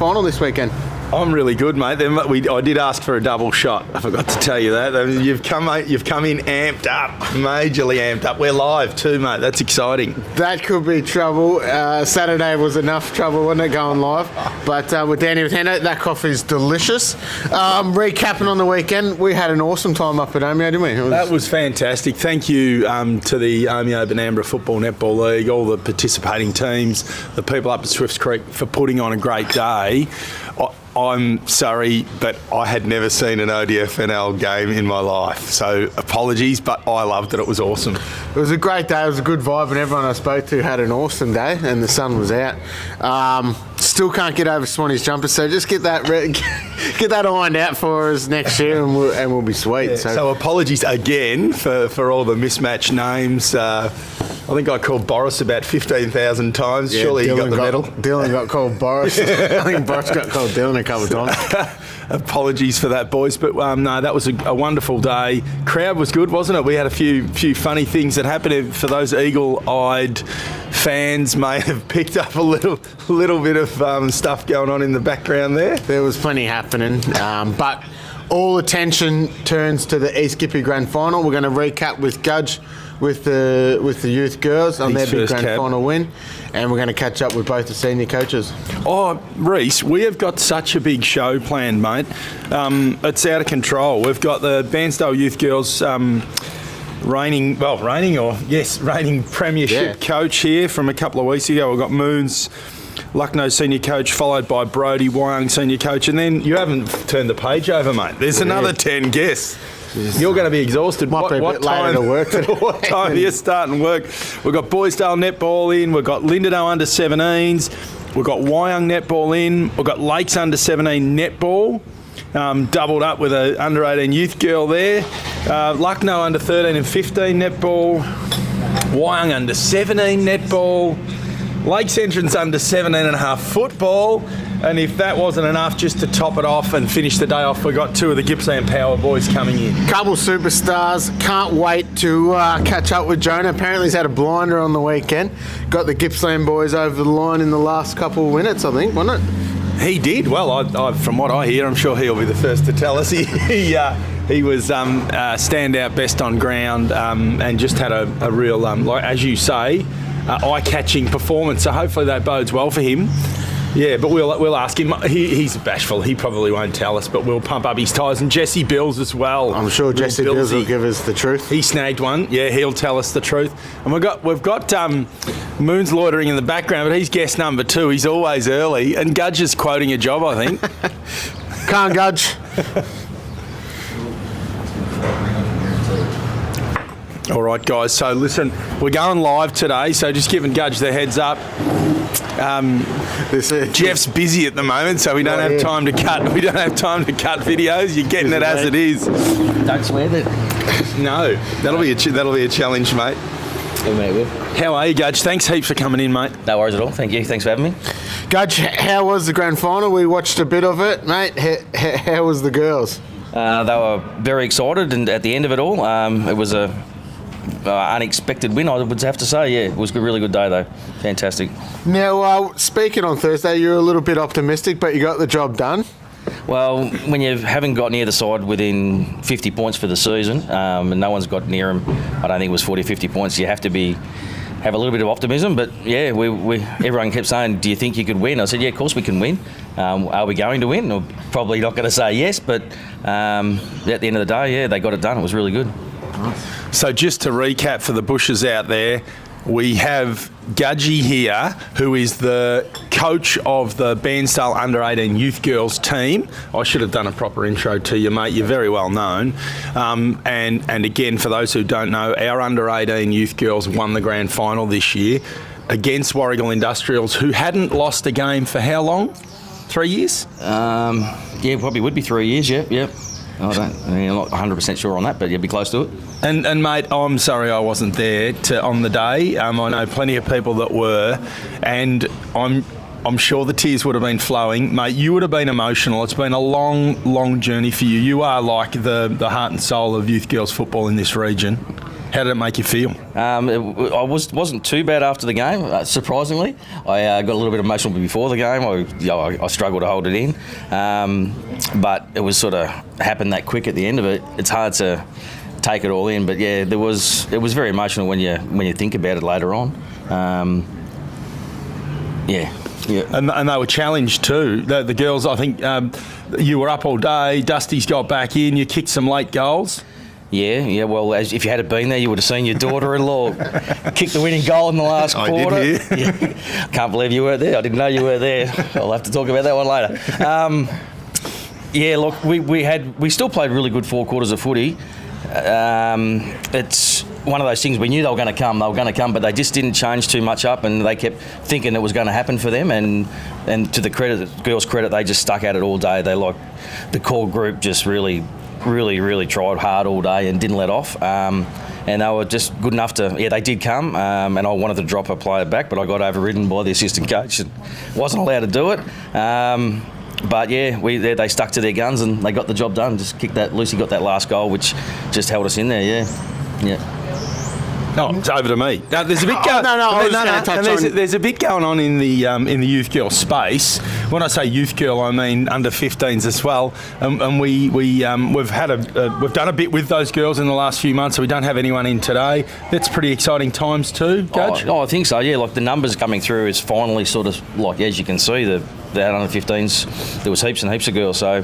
final this weekend? I'm really good, mate. I did ask for a double shot. I forgot to tell you that. You've come in amped up, majorly amped up. We're live too, mate. That's exciting. That could be trouble. Saturday was enough trouble, wasn't it, going live? But with Danny with Hendo, that coffee's delicious. Recapping on the weekend, we had an awesome time up at Omeo, didn't we? That was fantastic. Thank you to the Omeo Benambra Football Netball League, all the participating teams, the people up at Swifts Creek for putting on a great day. I'm sorry, but I had never seen an ODFNL game in my life. So apologies, but I loved it. It was awesome. It was a great day. It was a good vibe, and everyone I spoke to had an awesome day, and the sun was out. Still can't get over Swanee's jumper, so just get that ironed out for us next year, and we'll be sweet. Yeah, so apologies again for all the mismatched names. I think I called Boris about 15,000 times. Yeah, surely Dylan he got the medal. Dylan got called Boris. I think Boris got called Dylan a couple of times. Apologies for that, boys. But no, that was a wonderful day. Crowd was good, wasn't it? We had a few funny things that happened. For those eagle-eyed fans, may have picked up a little bit of stuff going on in the background there. There was plenty happening, but all attention turns to the East Gippy Grand Final. We're going to recap with Gudge with the youth girls on their big grand final win, and we're going to catch up with both the senior coaches. Oh, Reece, we have got such a big show planned, mate. It's out of control. We've got the Bairnsdale Youth Girls reigning premiership coach here from a couple of weeks ago. We've got Moons, Lucknow senior coach, followed by Brody Wyong senior coach, and then you haven't turned the page over, mate. There's another 10 guests. You're going to be exhausted. What time to work today? What time are you starting work? We've got Boysdale netball in. We've got Lindenow under 17s. We've got Wyong netball in. We've got Lakes under 17 netball. Doubled up with a under 18 youth girl there. Lucknow under 13 and 15 netball. Wyong under 17 netball. Lakes entrance under 17 and a half football. And if that wasn't enough, just to top it off and finish the day off, we got two of the Gippsland Power boys coming in. Couple superstars. Can't wait to catch up with Jonah. Apparently he's had a blinder on the weekend. Got the Gippsland boys over the line in the last couple of minutes, I think, wasn't it? He did. Well, I from what I hear, I'm sure he'll be the first to tell us. He was standout best on ground and just had a real, like as you say, eye-catching performance. So hopefully that bodes well for him. Yeah, but we'll ask him. He's bashful. He probably won't tell us, but we'll pump up his tyres. And Jesse Bills as well. I'm sure Jesse Bills will give us the truth. He snagged one. Yeah, he'll tell us the truth. And we've got Moons loitering in the background, but he's guest number 2. He's always early. And Gudge is quoting a job, I think. Can't Gudge. All right, guys. So listen, we're going live today. So just giving Gudge the heads up. Jeff's busy at the moment, so we don't have time to cut. We don't have time to cut videos. You're getting it as it is. Don't swear that. No, that'll be a challenge, mate. How are you, Gudge? Thanks heaps for coming in, mate. No worries at all. Thank you. Thanks for having me. Gudge, how was the grand final? We watched a bit of it, mate. How was the girls? They were very excited, and at the end of it all, it was a unexpected win, I would have to say. Yeah, it was a really good day though. Fantastic. Now, speaking on Thursday, you're a little bit optimistic, but you got the job done. Well, when you haven't got near the side within 50 points for the season, and no one's got near them, I don't think it was 40 or 50 points, you have to have a little bit of optimism. But yeah, everyone kept saying, do you think you could win? I said, yeah, of course we can win. Are we going to win? We're probably not going to say yes, but at the end of the day, yeah, they got it done. It was really good. So just to recap for the bushers out there, we have Gudgie here, who is the coach of the Bairnsdale Under-18 Youth Girls team. I should have done a proper intro to you, mate. You're very well known. And again, for those who don't know, our Under-18 Youth Girls won the grand final this year against Warragul Industrials, who hadn't lost a game for how long? 3 years? Yeah, probably would be 3 years, yeah. I'm not 100% sure on that, but you'd be close to it. And mate, I'm sorry I wasn't there on the day. I know plenty of people that were, and I'm sure the tears would have been flowing. Mate, you would have been emotional. It's been a long, long journey for you. You are like the heart and soul of youth girls football in this region. How did it make you feel? I wasn't too bad after the game, surprisingly. I got a little bit emotional before the game. I struggled to hold it in. But it was sort of happened that quick at the end of it. It's hard to take it all in. But, yeah, it was very emotional when you think about it later on. Yeah. And they were challenged too. The girls, I think you were up all day. Dusty's got back in. You kicked some late goals. Yeah. Well, if you had been there, you would have seen your daughter-in-law kick the winning goal in the last quarter. I did hear. Yeah. Can't believe you weren't there. I didn't know you were there. I'll have to talk about that one later. Yeah, look, we still played really good 4 quarters of footy. It's one of those things we knew they were going to come, but they just didn't change too much up, and they kept thinking it was going to happen for them. And to the girls' credit, they just stuck at it all day. The core group just really tried hard all day and didn't let off. And they were just good enough to. Yeah, they did come, and I wanted to drop a player back, but I got overridden by the assistant coach and wasn't allowed to do it. But yeah, they stuck to their guns and they got the job done. Just kicked that. Lucy got that last goal, which just held us in there. Yeah. Oh, it's over to me. Now, there's a bit going. There's a bit going on in the youth girl space. When I say youth girl, I mean under 15s as well. And we've done a bit with those girls in the last few months. So we don't have anyone in today. That's pretty exciting times too, Gudge. I think so. Yeah, like the numbers coming through is finally sort of like, as you can see, the under 15s. There was heaps and heaps of girls. So.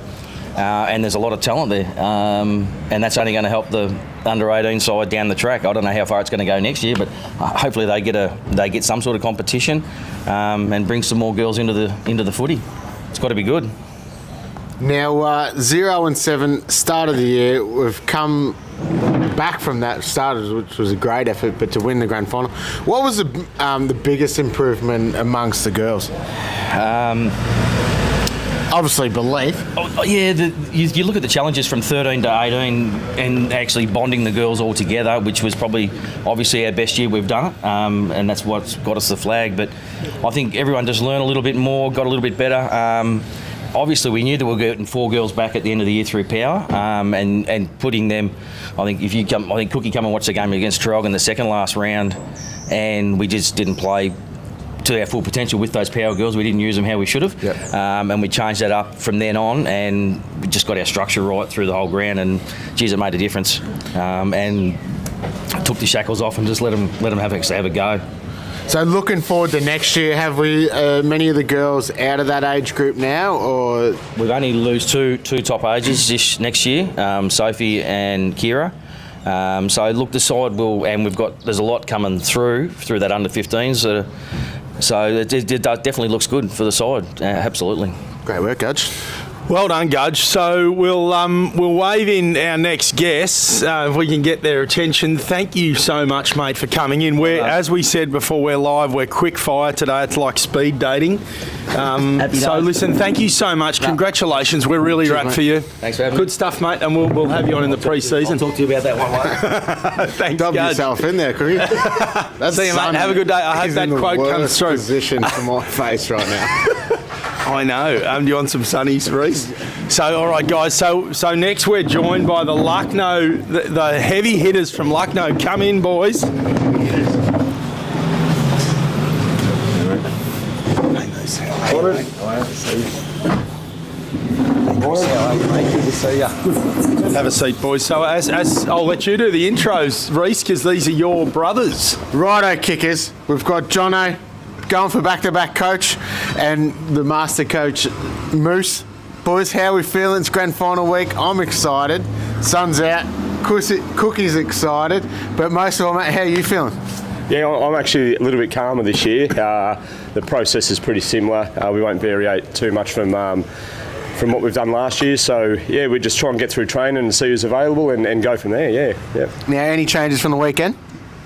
And there's a lot of talent there, and that's only going to help the under 18 side down the track. I don't know how far it's going to go next year, but hopefully they get some sort of competition and bring some more girls into the footy. It's got to be good. Now 0-7 start of the year, we've come back from that start, which was a great effort, but to win the grand final. What was the biggest improvement amongst the girls? Obviously belief. You look at the challenges from 13 to 18 and actually bonding the girls all together, which was probably obviously our best year we've done it, and that's what's got us the flag. But I think everyone just learned a little bit more, got a little bit better. Obviously, we knew that we were getting 4 girls back at the end of the year through power, and putting them. I think Cookie come and watch the game against Trog in the second last round, and we just didn't play to our full potential with those power girls. We didn't use them how we should have. Yep. And we changed that up from then on, and we just got our structure right through the whole ground, and geez, it made a difference. And took the shackles off and just let them have a go. So looking forward to next year, have we many of the girls out of that age group now, or we've only lose two top ages this next year, Sophie and Kira. So look, the side there's a lot coming through that under 15s. So it definitely looks good for the side. Absolutely. Great work, Gudge. Well done, Gudge. So we'll wave in our next guests if we can get their attention. Thank you so much, mate, for coming in. As we said before, we're live. We're quick fire today. It's like speed dating. So listen, thank you so much. Congratulations. We're really wrapped for you. Thanks for having me. Good stuff, mate, and we'll have you on in the pre-season. I'll talk to you about that one later. Thanks, Dub Gudge. yourself in there, Cookie. See you, mate. Have a good day. I hope that quote comes through. Position for my face right now. I know. Do you want some sunnies, Reese? So, all right, guys. So next we're joined by the Lucknow, the heavy hitters from Lucknow. Come in, boys. Good to see you. Have a seat, boys. So as I'll let you do the intros, Reese, because these are your brothers. Righto, kickers. We've got Jono going for back-to-back coach and the master coach, Moose. Boys, how are we feeling? It's grand final week. I'm excited. Sun's out. Cookie's excited. But most of all, mate, how are you feeling? Yeah, I'm actually a little bit calmer this year. The process is pretty similar. We won't variate too much from what we've done last year. So, yeah, we just try and get through training and see who's available and go from there, yeah. Now, any changes from the weekend?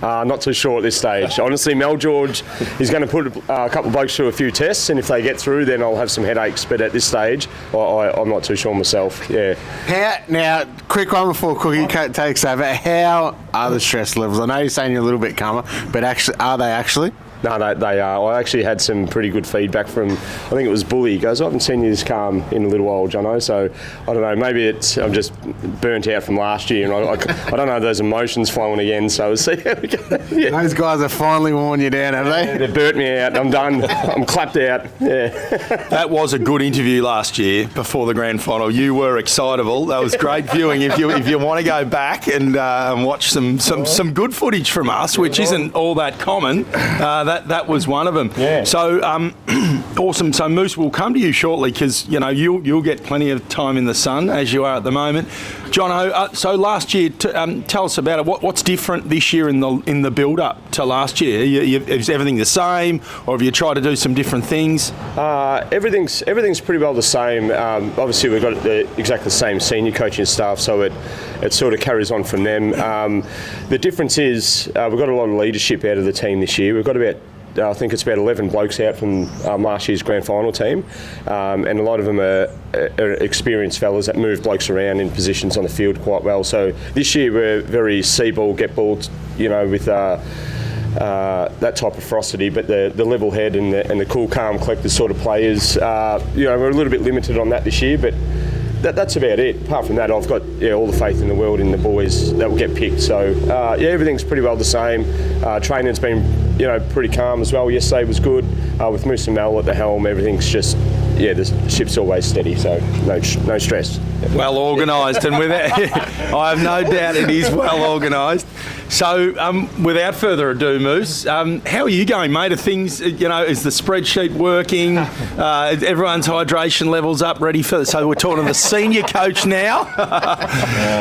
Not too sure at this stage. Honestly, Mel George is going to put a couple of blokes through a few tests, and if they get through, then I'll have some headaches. But at this stage, I'm not too sure myself, yeah. Now, quick one before Cookie takes over. How are the stress levels? I know you're saying you're a little bit calmer, but actually, are they actually? No, they are. I actually had some pretty good feedback from, I think it was Bully. He goes, I haven't seen you this calm in a little while, Jono. So, I don't know, maybe I'm just burnt out from last year and I don't know, those emotions flowing again. So, we'll see how we go. Yeah. Those guys have finally worn you down, have they? Yeah, they've burnt me out. I'm done. I'm clapped out. Yeah. That was a good interview last year before the grand final. You were excitable. That was great viewing. If you want to go back and watch some good footage from us, which isn't all that common, that was one of them. Yeah. So awesome. So Moose, will come to you shortly because you'll get plenty of time in the sun as you are at the moment. Jono, so last year, tell us about it. What's different this year in the build up to last year? Is everything the same, or have you tried to do some different things? Everything's pretty well the same. Obviously, we've got exactly the same senior coaching staff, so it sort of carries on from them. The difference is we've got a lot of leadership out of the team this year. We've got I think it's about 11 blokes out from last year's grand final team, and a lot of them are experienced fellas that move blokes around in positions on the field quite well. So this year we're very see ball, get ball, with that type of ferocity, but the level head and the cool, calm, collected sort of players, we're a little bit limited on that this year, but that's about it. Apart from that, I've got all the faith in the world in the boys that will get picked. So everything's pretty well the same. Training's been pretty calm as well. Yesterday was good with Moose and Mel at the helm. Everything's just the ship's always steady, so no stress. Well organised, and I have no doubt it is well organised. So, without further ado, Moose, how are you going, mate? Are things, is the spreadsheet working? Everyone's hydration levels up, ready for? So we're talking to the senior coach now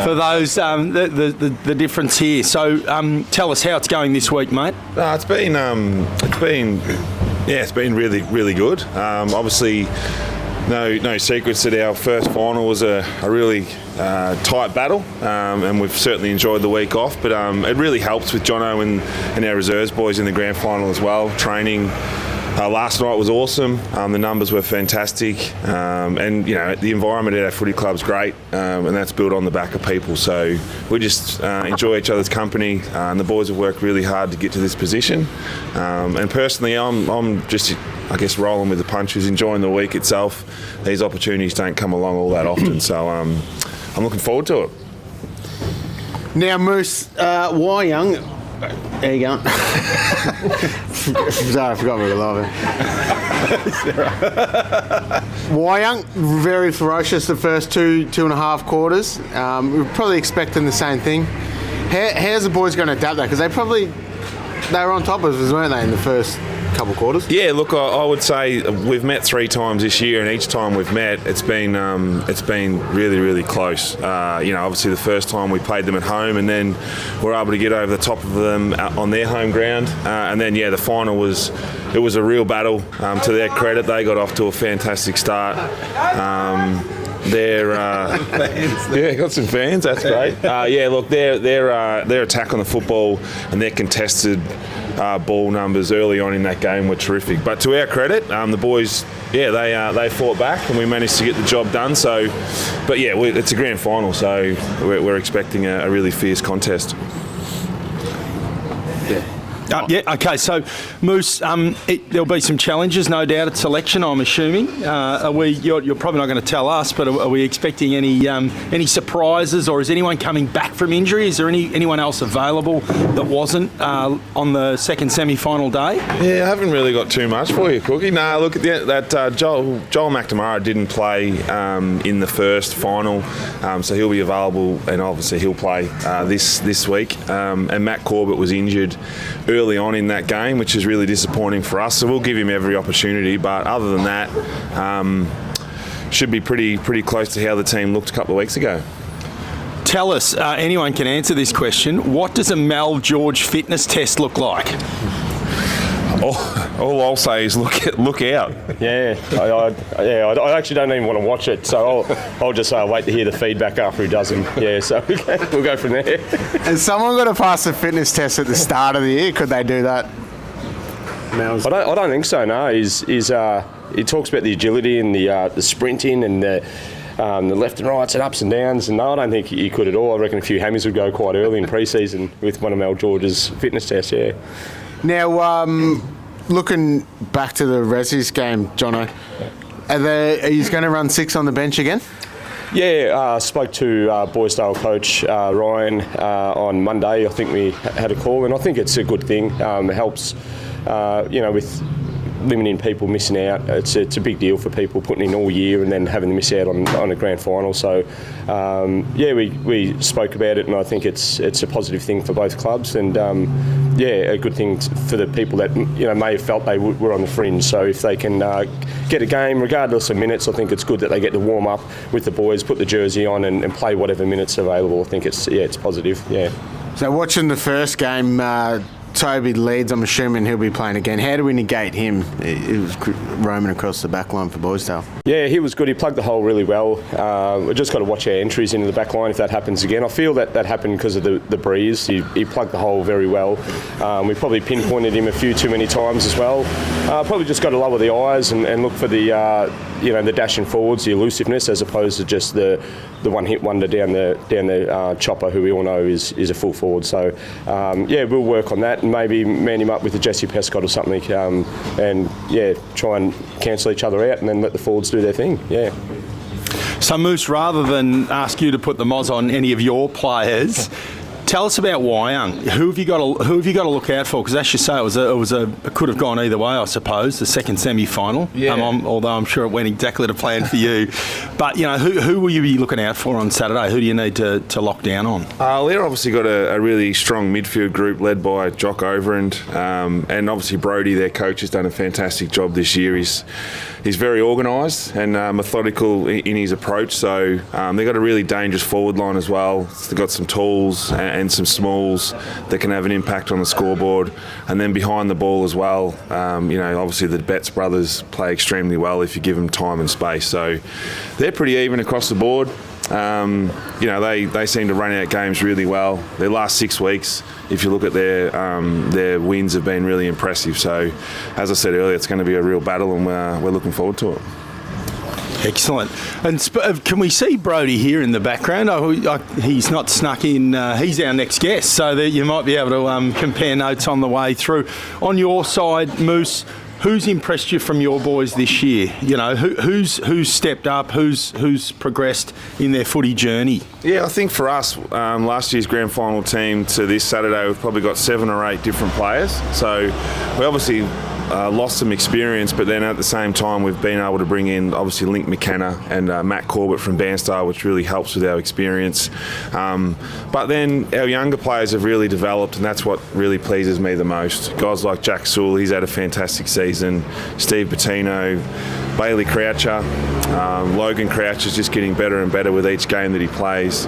for those the difference here. So, tell us how it's going this week, mate. It's been really, really good. Obviously, no secrets that our first final was a really tight battle, and we've certainly enjoyed the week off. But it really helps with Jono and our reserves boys in the grand final as well. Training last night was awesome. The numbers were fantastic, and the environment at our footy club's great, and that's built on the back of people. So we just enjoy each other's company, and the boys have worked really hard to get to this position. And personally, I'm just, I guess, rolling with the punches, enjoying the week itself. These opportunities don't come along all that often, so I'm looking forward to it. Now, Moose, why young? There you go. Sorry, I forgot we were live. Wyong, very ferocious the first two and a half quarters. We're probably expecting the same thing. How's the boys going to adapt that? Because they were on top of us, weren't they, in the first couple quarters? Yeah, look, I would say we've met 3 times this year, and each time we've met, it's been really, really close. Obviously the first time we played them at home, and then we're able to get over the top of them on their home ground, and then the final was a real battle. To their credit, they got off to a fantastic start. Got some fans. That's great. Look, their attack on the football and their contested ball numbers early on in that game were terrific. But to our credit, the boys, they fought back and we managed to get the job done. So, but it's a grand final, so we're expecting a really fierce contest. Okay, so Moose, there'll be some challenges, no doubt, at selection, I'm assuming. You're probably not going to tell us, but are we expecting any surprises, or is anyone coming back from injury? Is there anyone else available that wasn't on the second semi-final day? Yeah, I haven't really got too much for you, Cookie. No, look, Joel McNamara didn't play in the first final, so he'll be available, and obviously he'll play this week. And Matt Corbett was injured early on in that game, which is really disappointing for us. So we'll give him every opportunity. But other than that, should be pretty close to how the team looked a couple of weeks ago. Tell us, anyone can answer this question. What does a Mal George fitness test look like? All I'll say is look out. I actually don't even want to watch it, so I'll just wait to hear the feedback after he does them. Yeah, so we'll go from there. Has someone got to pass the fitness test at the start of the year? Could they do that? I don't think so. No, he talks about the agility and the sprinting and the left and rights and ups and downs, and no, I don't think he could at all. I reckon a few hammies would go quite early in pre-season with one of Mel George's fitness tests. Yeah. Now, looking back to the Resis game, Jono, are you going to run 6 on the bench again? Yeah, spoke to Boysdale coach Ryan on Monday. I think we had a call, and I think it's a good thing. It helps, with limiting people missing out. It's a big deal for people putting in all year and then having to miss out on a grand final. So, we spoke about it, and I think it's a positive thing for both clubs, and a good thing for the people that may have felt they were on the fringe. So if they can get a game, regardless of minutes, I think it's good that they get to warm up with the boys, put the jersey on, and play whatever minutes available. I think it's positive. Yeah. So watching the first game. Toby Leeds, I'm assuming he'll be playing again. How do we negate him? He was roaming across the back line for Boysdale. Yeah, he was good. He plugged the hole really well. We've just got to watch our entries into the back line if that happens again. I feel that happened because of the breeze. He plugged the hole very well. We probably pinpointed him a few too many times as well. Probably just got to lower the eyes and look for the dashing forwards, the elusiveness, as opposed to just the one-hit wonder down the chopper, who we all know is a full forward. So, we'll work on that and maybe man him up with a Jesse Pescott or something, try and cancel each other out and then let the forwards do their thing. Yeah. So, Moose, rather than ask you to put the moz on any of your players, tell us about Wyong. Who have you got to look out for? Because as you say, it could have gone either way, I suppose. The second semi-final. Yeah. Although I'm sure it went exactly to plan for you. But who will you be looking out for on Saturday? Who do you need to lock down on? They're obviously got a really strong midfield group led by Jock Overend, and obviously Brody, their coach, has done a fantastic job this year. He's very organised and methodical in his approach. So they've got a really dangerous forward line as well. They've got some tools and some smalls that can have an impact on the scoreboard. And then behind the ball as well, obviously the Betts brothers play extremely well if you give them time and space. So they're pretty even across the board. They seem to run out games really well. Their last 6 weeks, if you look at their wins, have been really impressive. So, as I said earlier, it's going to be a real battle, and we're looking forward to it. Excellent. And can we see Brody here in the background? He's not snuck in. He's our next guest, so that you might be able to compare notes on the way through. On your side, Moose, who's impressed you from your boys this year? Who's stepped up? Who's progressed in their footy journey? Yeah, I think for us, last year's grand final team to this Saturday, we've probably got 7 or 8 different players. So we obviously lost some experience, but then at the same time we've been able to bring in obviously Link McKenna and Matt Corbett from Banstar, which really helps with our experience. But then our younger players have really developed, and that's what really pleases me the most. Guys like Jack Sewell, he's had a fantastic season. Steve Bettino, Bailey Croucher, Logan Croucher's just getting better and better with each game that he plays.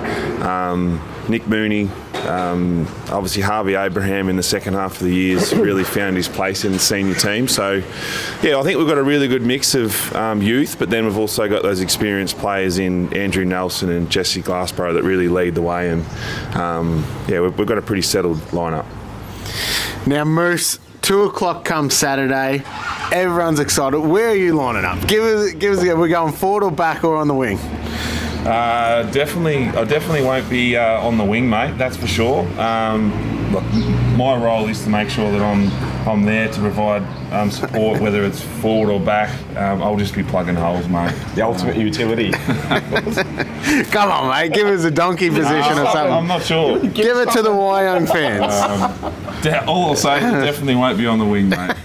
Nick Mooney, obviously Harvey Abraham in the second half of the year has really found his place in the senior team. So, I think we've got a really good mix of youth, but then we've also got those experienced players in Andrew Nelson and Jesse Glassborough that really lead the way. And, we've got a pretty settled lineup. Now, Moose, 2 o'clock comes Saturday. Everyone's excited. Where are you lining up? Give us. We're going forward or back or on the wing? I definitely won't be on the wing, mate. That's for sure. Look, my role is to make sure that I'm there to provide support, whether it's forward or back. I'll just be plugging holes, mate. The ultimate utility. Come on, mate. Give us a donkey position or something. I'm not sure. Give it to the Wyong fans. All I'll say, definitely won't be on the wing, mate.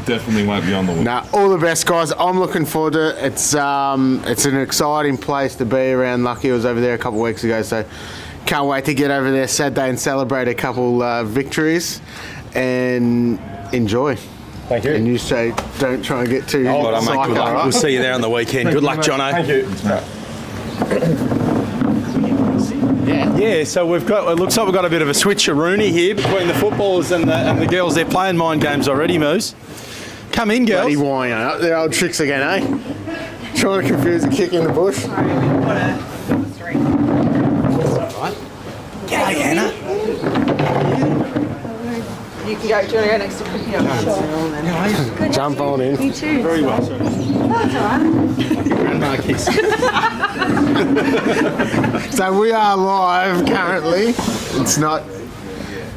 Definitely won't be on the wing. Nah, all the best, guys. I'm looking forward to it. It's an exciting place to be around. Lucky I was over there a couple of weeks ago, so can't wait to get over there Saturday and celebrate a couple victories and enjoy. Thank you. And you say don't try and get too Good luck. right? We'll see you there on the weekend. Good luck, Jono. Thank you. Yeah, so it looks like we've got a bit of a switcheroony here between the footballers and the girls. They're playing mind games already, Moose. Come in, girls. Bloody Wyong, up their old tricks again, eh? Trying to confuse a kick in the bush. G'day, Hannah. You can go. Do you want to go next to Cookie? Sure. Jump on in. You too. Very well, sir. That's all right. Grandma kiss. So we are live currently. It's not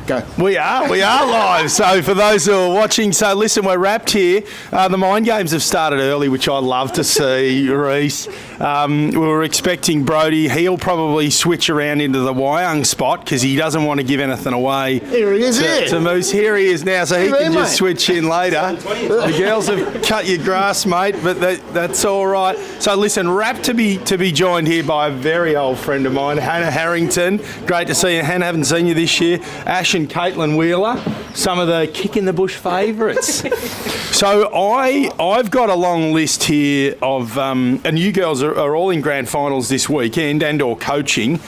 Go. We are live. So for those who are watching, so listen, we're wrapped here. The mind games have started early, which I love to see, Reece. We were expecting Brody. He'll probably switch around into the Wyong spot because he doesn't want to give anything away. Here he is to Moose. Here he is now, so he can just switch in later. The girls have cut your grass, mate, but that's all right. So listen, wrapped to be joined here by a very old friend of mine, Hannah Harrington. Great to see you, Hannah. Haven't seen you this year. Ash and Caitlin Wheeler, some of the kick in the bush favourites. So I've got a long list here of, and you girls are all in grand finals this weekend and or coaching.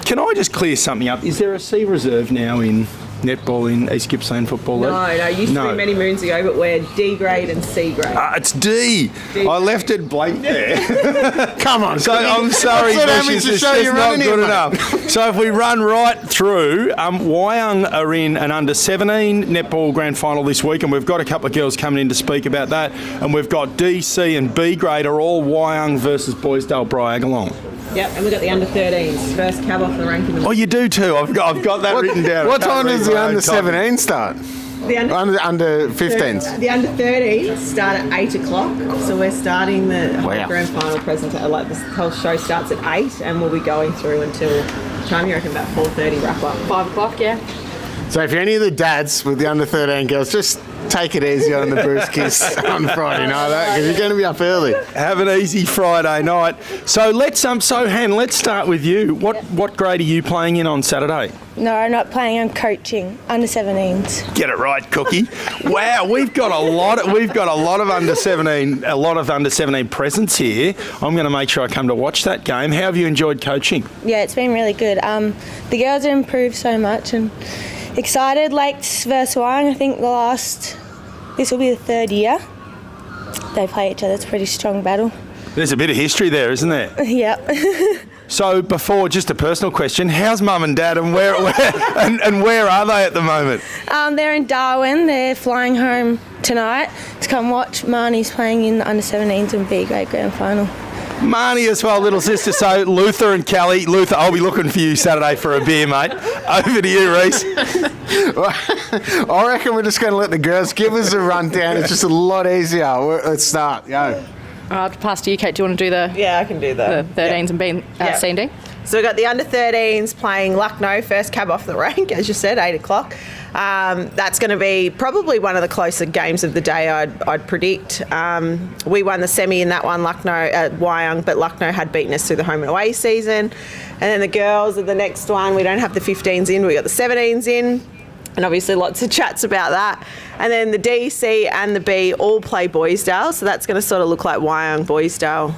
Can I just clear something up? Is there a C reserve now in netball in East Gippsland Football League? No, used to be many moons ago, but we're D grade and C grade. It's D. I left it blank there. Come on. So I'm sorry, Bushes, it's just not good enough. So if we run right through, Wyong are in an under-17 netball grand final this week, and we've got a couple of girls coming in to speak about that, and we've got D, C and B grade are all Wyong versus Boysdale Bryagalong. Yep, and we've got the under-13s. First cab off the rank in the... Oh, you do too. I've got that written down. What time does the under-17 start? The under-15s? The under-13s start at 8 o'clock. So we're starting the grand final presentation. Like, this whole show starts at 8 and we'll be going through until, time you reckon, about 4:30 wrap up. 5 o'clock, yeah. So if you're any of the dads with the under-13 girls, just take it easy on the brewskis on Friday night, because you're going to be up early. Have an easy Friday night. So Han, let's start with you. What grade are you playing in on Saturday? No, I'm not playing. I'm coaching under-17s. Get it right, Cookie. Wow, we've got a lot of under-17 presence here. I'm going to make sure I come to watch that game. How have you enjoyed coaching? Yeah, it's been really good. The girls have improved so much and excited. Lakes versus Wyong, I think this will be the third year they play each other. It's a pretty strong battle. There's a bit of history there, isn't there? Yep. So before, just a personal question, how's Mum and Dad and where are they at the moment? They're in Darwin. They're flying home tonight to come watch. Marnie's playing in the under-17s and B grade grand final. Marnie as well, little sister. So Luther and Callie. Luther, I'll be looking for you Saturday for a beer, mate. Over to you, Reece. I reckon we're just going to let the girls give us a rundown. It's just a lot easier. Let's start. Go. I'll pass to you, Kate. Do you want to do the... Yeah, I can do the 13s and B, C and D? So we've got the under-13s playing Lucknow, first cab off the rank, as you said, 8 o'clock. That's going to be probably one of the closer games of the day, I'd predict. We won the semi in that one, Wyong, but Lucknow had beaten us through the home and away season. And then the girls are the next one. We don't have the 15s in, we've got the 17s in. And obviously lots of chats about that. And then the D, C and the B all play Boysdale. So that's going to sort of look like Wyong Boysdale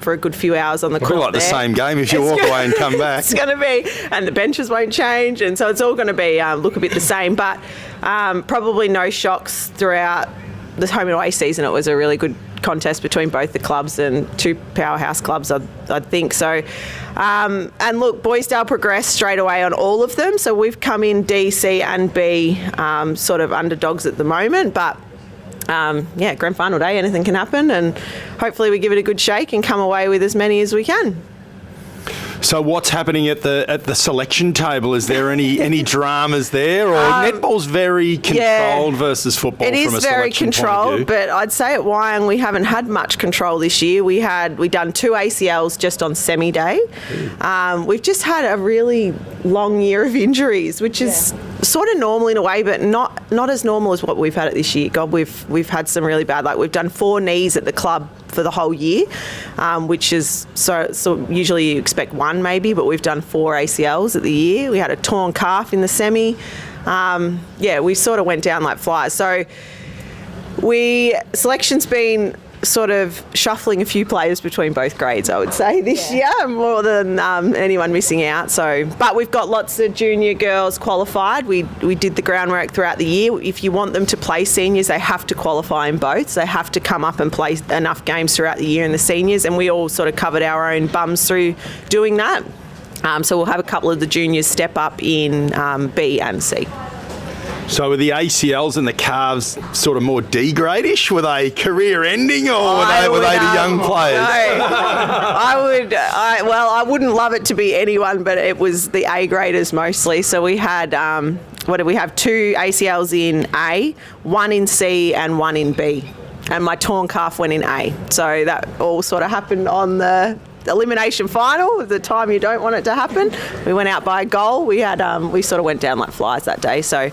for a good few hours on the court. Like the same game if you walk away and come back. It's going to be, and the benches won't change. And so it's all going to be look a bit the same. But probably no shocks throughout the home and away season. It was a really good contest between both the clubs and two powerhouse clubs, I'd think. So, and look, Boysdale progressed straight away on all of them. So we've come in D, C and B sort of underdogs at the moment. But, grand final day, anything can happen. And hopefully we give it a good shake and come away with as many as we can. So what's happening at the selection table? Is there any dramas there, or netball's very controlled versus football? It is very controlled, but I'd say at Wyong we haven't had much control this year. We done 2 ACLs just on semi day. We've just had a really long year of injuries, which is sort of normal in a way, but not as normal as what we've had it this year. God, we've had some really bad. Like we've done 4 knees at the club for the whole year, which is so usually you expect 1 maybe, but we've done 4 ACLs at the year. We had a torn calf in the semi. We sort of went down like flies. So selection's been sort of shuffling a few players between both grades, I would say, this year, more than anyone missing out. So, but we've got lots of junior girls qualified. We did the groundwork throughout the year. If you want them to play seniors, they have to qualify in both. So they have to come up and play enough games throughout the year in the seniors, and we all sort of covered our own bums through doing that. So we'll have a couple of the juniors step up in B and C. So were the ACLs and the calves sort of more D-grade-ish? Were they career-ending, or were they the young players? No, I wouldn't love it to be anyone, but it was the A graders mostly. So we had, what did we have? 2 ACLs in A, 1 in C, and 1 in B. And my torn calf went in A. So that all sort of happened on the elimination final, the time you don't want it to happen. We went out by a goal. We had we sort of went down like flies that day. So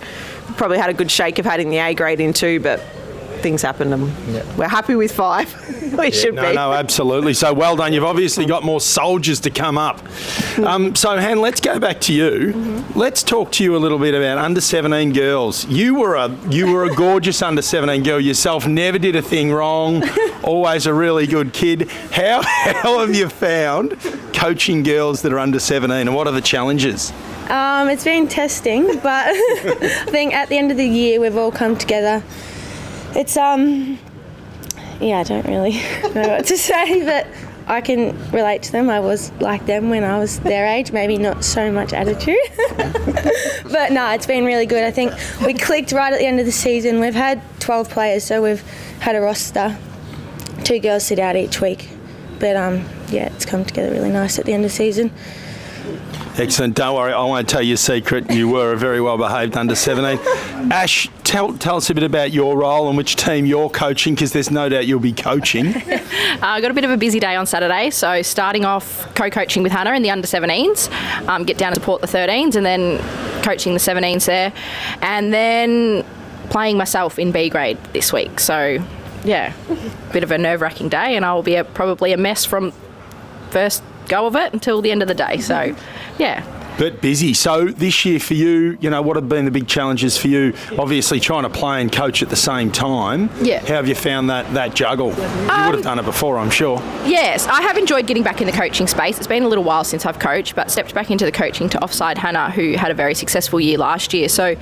probably had a good shake of having the A grade in too, but things happened and we're happy with 5. We should be. No, absolutely. So well done. You've obviously got more soldiers to come up. So Han, let's go back to you. Mm-hmm. Let's talk to you a little bit about under 17 girls. You were a gorgeous under 17 girl yourself. Never did a thing wrong. Always a really good kid. How have you found coaching girls that are under 17, and what are the challenges? It's been testing, but I think at the end of the year we've all come together. It's I don't really know what to say, but I can relate to them. I was like them when I was their age, maybe not so much attitude. But no, it's been really good. I think we clicked right at the end of the season. We've had 12 players, so we've had a roster. 2 girls sit out each week. But it's come together really nice at the end of the season. Excellent. Don't worry, I won't tell you a secret. You were a very well-behaved under 17. Ash, tell us a bit about your role and which team you're coaching, because there's no doubt you'll be coaching. I got a bit of a busy day on Saturday, so starting off co-coaching with Hannah in the under 17s, get down and support the 13s, and then coaching the 17s there, and then playing myself in B grade this week. So, yeah, bit of a nerve-wracking day, and I'll be probably a mess from first go of it until the end of the day. So, yeah. But busy. So this year for you, what have been the big challenges for you? Obviously trying to play and coach at the same time. Yeah. How have you found that juggle? You would have done it before, I'm sure. Yes, I have enjoyed getting back in the coaching space. It's been a little while since I've coached, but stepped back into the coaching to offside Hannah, who had a very successful year last year. So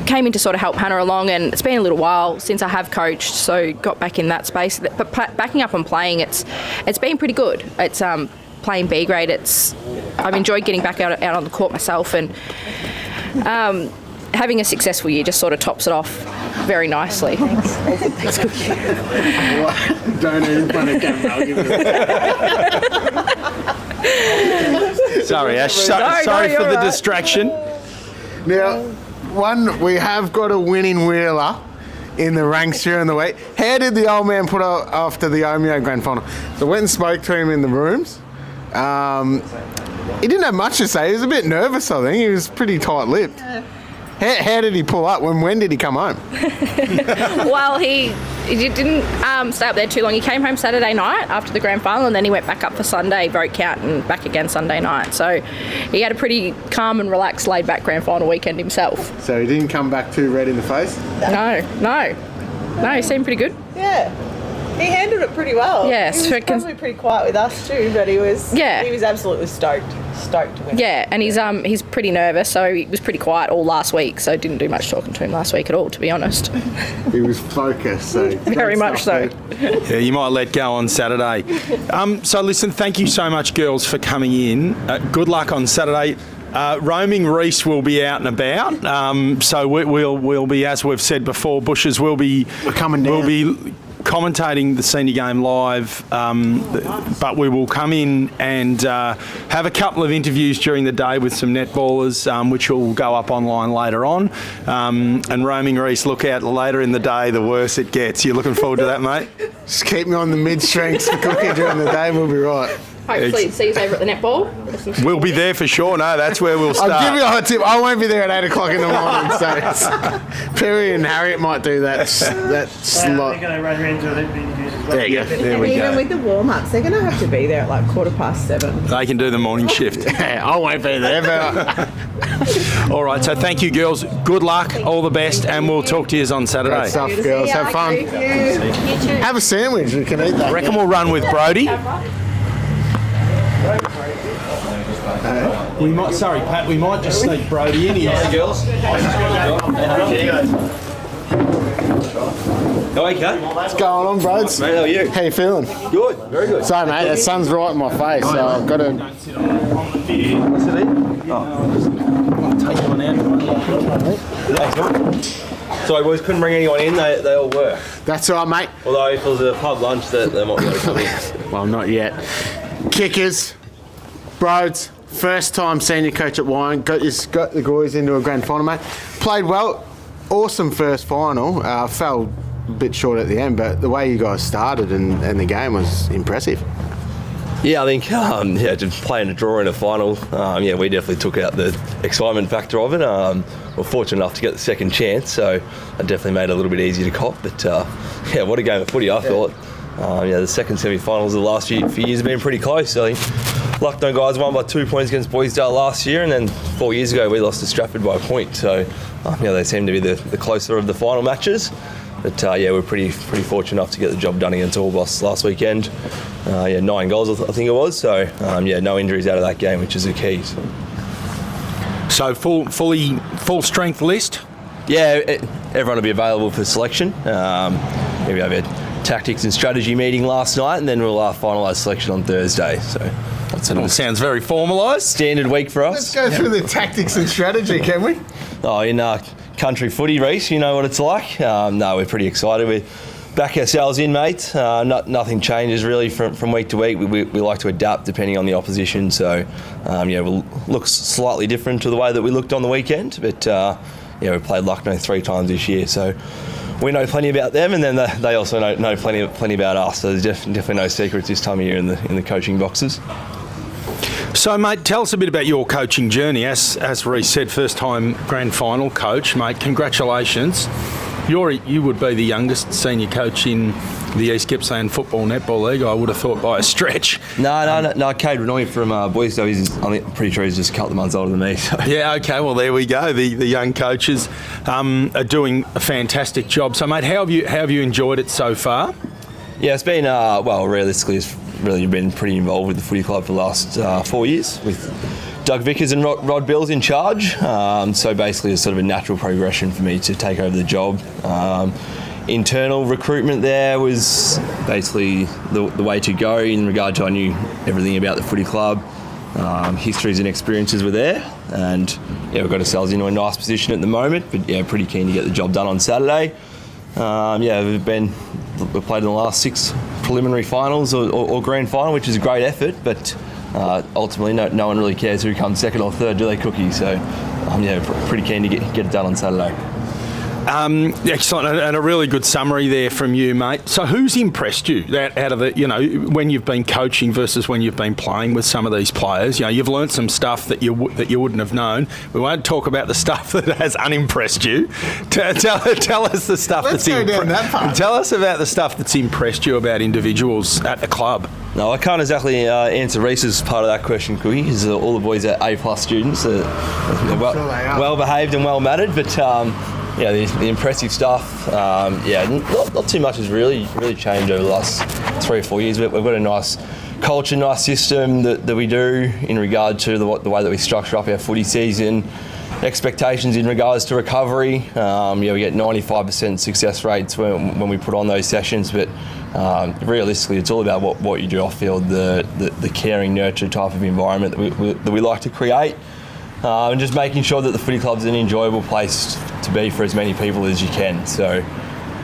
came in to sort of help Hannah along, and it's been a little while since I have coached, so got back in that space. But backing up and playing, it's been pretty good. It's playing B grade. I've enjoyed getting back out on the court myself, and having a successful year just sort of tops it off very nicely. Thanks. Don't even front of camera. I'll give it. Sorry, Ash. Sorry for the distraction. Now, we have got a winning wheeler in the ranks during the week. How did the old man put up after the Omeo Grand Final? So I went and spoke to him in the rooms. He didn't have much to say. He was a bit nervous, I think. He was pretty tight-lipped. How did he pull up? When did he come home? Well, he didn't stay up there too long. He came home Saturday night after the grand final, and then he went back up for Sunday, vote count, and back again Sunday night. So he had a pretty calm and relaxed, laid-back grand final weekend himself. So he didn't come back too red in the face? No, he seemed pretty good. Yeah. He handled it pretty well. Yes. He was probably pretty quiet with us too, but he was absolutely stoked to win. Yeah, and he's pretty nervous, so he was pretty quiet all last week, so didn't do much talking to him last week at all, to be honest. He was focused, so very much so. Yeah, you might let go on Saturday. So listen, thank you so much, girls, for coming in. Good luck on Saturday. Roaming Reese will be out and about, so we'll be, as we've said before, Bushes will be coming down. We'll be commentating the senior game live, but we will come in and have a couple of interviews during the day with some netballers, which will go up online later on. And Roaming Reese, look out later in the day, the worse it gets. You looking forward to that, mate? Just keep me on the mid-strengths for cooking during the day and we'll be right. Hopefully see you over at the netball. We'll be there for sure. No, that's where we'll start. I'll give you a hot tip. I won't be there at 8 o'clock in the morning, so Perry and Harriet might do that slot. There you go. There we go. Even with the warm-ups, they're going to have to be there at like 7:15. They can do the morning shift. Yeah, I won't be there, but... All right, so thank you, girls. Good luck, all the best, and we'll talk to you on Saturday. Great stuff, girls. Have fun. You too. Have a sandwich. We can eat that. I reckon we'll run with Brody. We might just sneak Brody in here. Hey, girls. Okay. What's going on, brods? Mate, how are you? How you feeling? Good, very good. Sorry, mate, the sun's right in my face, so I've got to... What's it eat? Oh. take one out. Sorry, boys, couldn't bring anyone in. They all were. That's all right, mate. Although if it was a pub lunch, they might be able to come in. Well, not yet. Kickers, Broads, first time senior coach at Wyong. Got the guys into a grand final, mate. Played well. Awesome first final. Fell a bit short at the end, but the way you guys started and the game was impressive. Yeah, I think just playing a draw in a final, we definitely took out the excitement factor of it. We're fortunate enough to get the second chance, so it definitely made it a little bit easier to cop. But what a game of footy I thought. The second semi-finals of the last few years have been pretty close. I think Lucknow guys won by 2 points against Boysdale last year, and then 4 years ago we lost to Stratford by a point. So they seem to be the closer of the final matches. But we're pretty fortunate enough to get the job done against Allboss last weekend. 9 goals I think it was. So no injuries out of that game, which is the key. So full strength list. Yeah, everyone will be available for selection. We have a tactics and strategy meeting last night, and then we'll finalise selection on Thursday. So that's all sounds very formalised. Standard week for us. Let's go through the tactics and strategy, can we? In country footy, Reece, you know what it's like. We're pretty excited. We back ourselves in, mate. Nothing changes really from week to week. We like to adapt depending on the opposition. So we'll look slightly different to the way that we looked on the weekend. But we played Lucknow 3 times this year, so we know plenty about them, and then they also know plenty about us. So there's definitely no secrets this time of year in the coaching boxes. So, mate, tell us a bit about your coaching journey. As Reece said, first time grand final coach, mate. Congratulations. You would be the youngest senior coach in the East Gippsland Football Netball League, I would have thought, by a stretch. No. Cade Renoy from Boysdale, I'm pretty sure he's just a couple of months older than me. So. Yeah, okay, well, there we go. The young coaches are doing a fantastic job. So, mate, how have you enjoyed it so far? Yeah, it's been, realistically, it's really been pretty involved with the footy club for the last 4 years with Doug Vickers and Rod Bills in charge. So basically it's sort of a natural progression for me to take over the job. Internal recruitment there was basically the way to go in regard to I knew everything about the footy club. Histories and experiences were there, and we've got ourselves into a nice position at the moment, but pretty keen to get the job done on Saturday. We've played in the last 6 preliminary finals or grand final, which is a great effort, but ultimately no one really cares who comes second or third, do they, Cookie? So pretty keen to get it done on Saturday. Excellent, and a really good summary there from you, mate. So who's impressed you out of the, when you've been coaching versus when you've been playing with some of these players? You've learnt some stuff that you wouldn't have known. We won't talk about the stuff that has unimpressed you. Tell us the stuff Tell us about the stuff that's impressed you about individuals at the club. No, I can't exactly answer Reece's part of that question, Cookie, because all the boys are A+ students. They're well behaved and well mannered, but the impressive stuff. Not too much has really changed over the last 3 or 4 years. We've got a nice culture, nice system that we do in regard to the way that we structure up our footy season. Expectations in regards to recovery. We get 95% success rates when we put on those sessions, but realistically, it's all about what you do off field, the caring, nurture type of environment that we like to create. And just making sure that the footy club's an enjoyable place to be for as many people as you can. So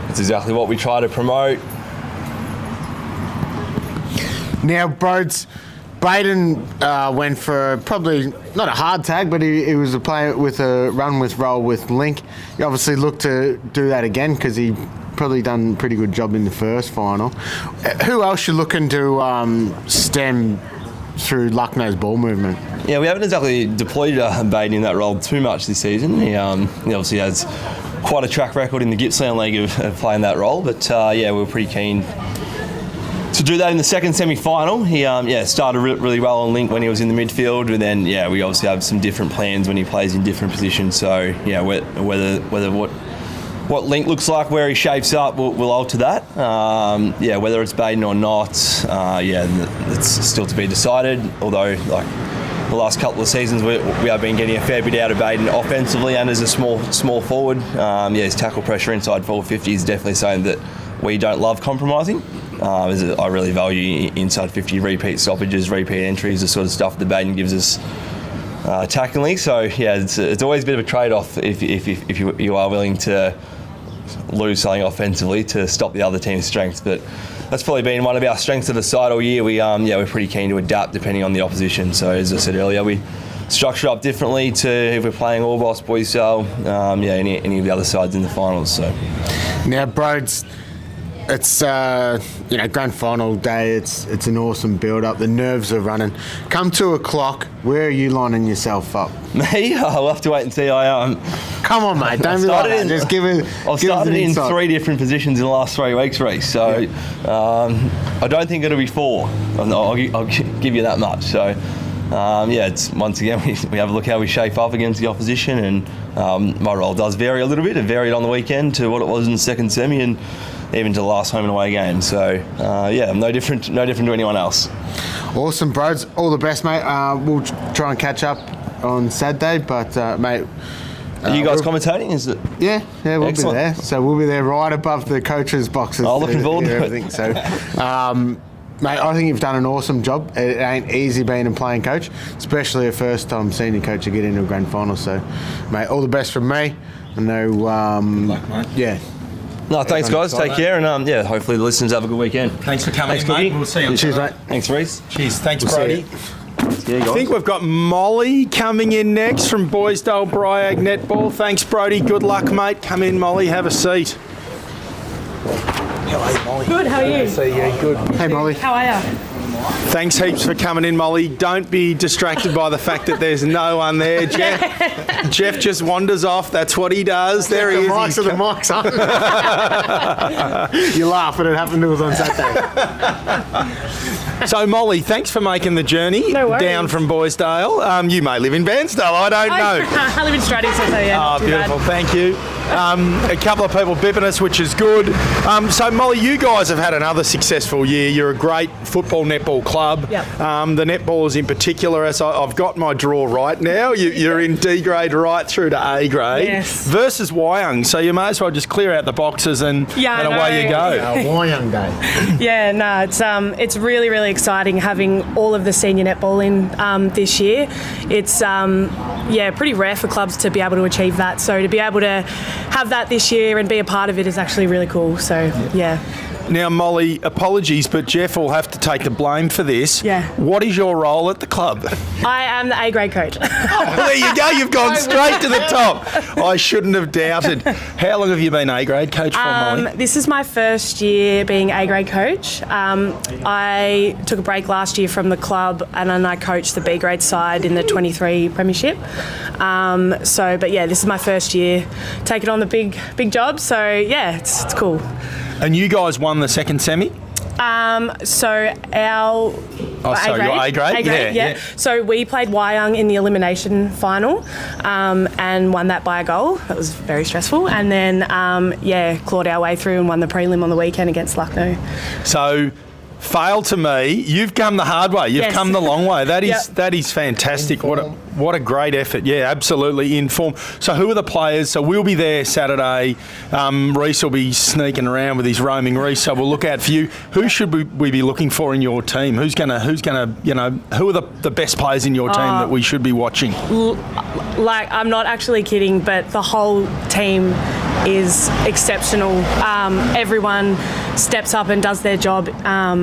that's exactly what we try to promote. Now, Broads, Baden went for probably not a hard tag, but he was a player with a run with roll with Link. You obviously look to do that again because he probably done a pretty good job in the first final. Who else you looking to stem through Lucknow's ball movement? Yeah, we haven't exactly deployed Baden in that role too much this season. He obviously has quite a track record in the Gippsland League of playing that role, but we're pretty keen to do that in the second semi-final. He started really well on Link when he was in the midfield, and then we obviously have some different plans when he plays in different positions. So whether what Link looks like, where he shapes up, will alter that. Whether it's Baden or not, it's still to be decided. Although, the last couple of seasons, we have been getting a fair bit out of Baden offensively and as a small forward. His tackle pressure inside 450 is definitely something that we don't love compromising. I really value inside 50 repeat stoppages, repeat entries, the sort of stuff that Baden gives us attackingly. So yeah, it's always a bit of a trade-off if you are willing to lose something offensively to stop the other team's strengths. But that's probably been one of our strengths of the side all year. We're pretty keen to adapt depending on the opposition. So as I said earlier, we structure up differently to if we're playing all boss boys style. Any of the other sides in the finals. So now, Broads, it's grand final day. It's an awesome build-up. The nerves are running. Come 2:00, where are you lining yourself up? Me? I'll have to wait and see. Come on, mate. Don't be like that. Just give it. I've started in 3 different positions in the last 3 weeks, Reece. So I don't think it'll be 4. I'll give you that much. So it's once again we have a look how we shape up against the opposition, and my role does vary a little bit. It varied on the weekend to what it was in the second semi, and even to the last home and away game. So I'm no different to anyone else. Awesome, Broads. All the best, mate. We'll try and catch up on Saturday, but mate. Are you guys commentating? Is it? Yeah, we'll Excellent. be there. So we'll be there right above the coaches' boxes. Looking forward to everything. So, mate, I think you've done an awesome job. It ain't easy being a playing coach, especially a first-time senior coach to get into a grand final. So, mate, all the best from me. I know. Good luck, mate. Yeah. No, thanks, guys. Take care, and hopefully the listeners have a good weekend. Thanks for coming, mate. We'll see you. Cheers, mate. Thanks, Reece. Cheers. Thanks, We'll Brody. Yeah, I think we've got Molly coming in next from Boysdale Bryag Netball. Thanks, Brody. Good luck, mate. Come in, Molly. Have a seat. Hello, Molly. Good, how are you? See you. Good. Hey, Molly. How are you? Thanks heaps for coming in, Molly. Don't be distracted by the fact that there's no one there. Jeff just wanders off. That's what he does. There he is. The mics on. You laugh, but it happened to us on Saturday. So, Molly, thanks for making the journey down from Boysdale. You may live in Bairnsdale. I don't know. I live in Stratting, so yeah. Beautiful. Thank you. A couple of people bipping us, which is good. So, Molly, you guys have had another successful year. You're a great football netball club. Yep. The netballers in particular, as I've got my draw right now, you're in D grade right through to A grade. Yes. Versus Wyong. So you may as well just clear out the boxes and away you go. Wyong Day. Yeah, no, it's really, really exciting having all of the senior netball in this year. It's pretty rare for clubs to be able to achieve that. So to be able to have that this year and be a part of it is actually really cool. So yeah. Now, Molly, apologies, but Jeff will have to take the blame for this. Yeah. What is your role at the club? I am the A grade coach. There you go. You've gone straight to the top. I shouldn't have doubted. How long have you been A grade coach for, Molly? This is my first year being A grade coach. I took a break last year from the club and then I coached the B grade side in the 23 premiership. This is my first year taking on the big job. So yeah, it's cool. And you guys won the second semi? Your A grade? Yeah. So we played Wyong in the elimination final and won that by a goal. That was very stressful. And then, clawed our way through and won the prelim on the weekend against Lucknow. So, fail to me. You've come the hard way. You've come the long way. That is fantastic. What a great effort. Yeah, absolutely in form. So who are the players? So we'll be there Saturday. Reece will be sneaking around with his roaming Reece. So we'll look out for you. Who should we be looking for in your team? Who are the best players in your team that we should be watching? I'm not actually kidding, but the whole team is exceptional. Everyone steps up and does their job at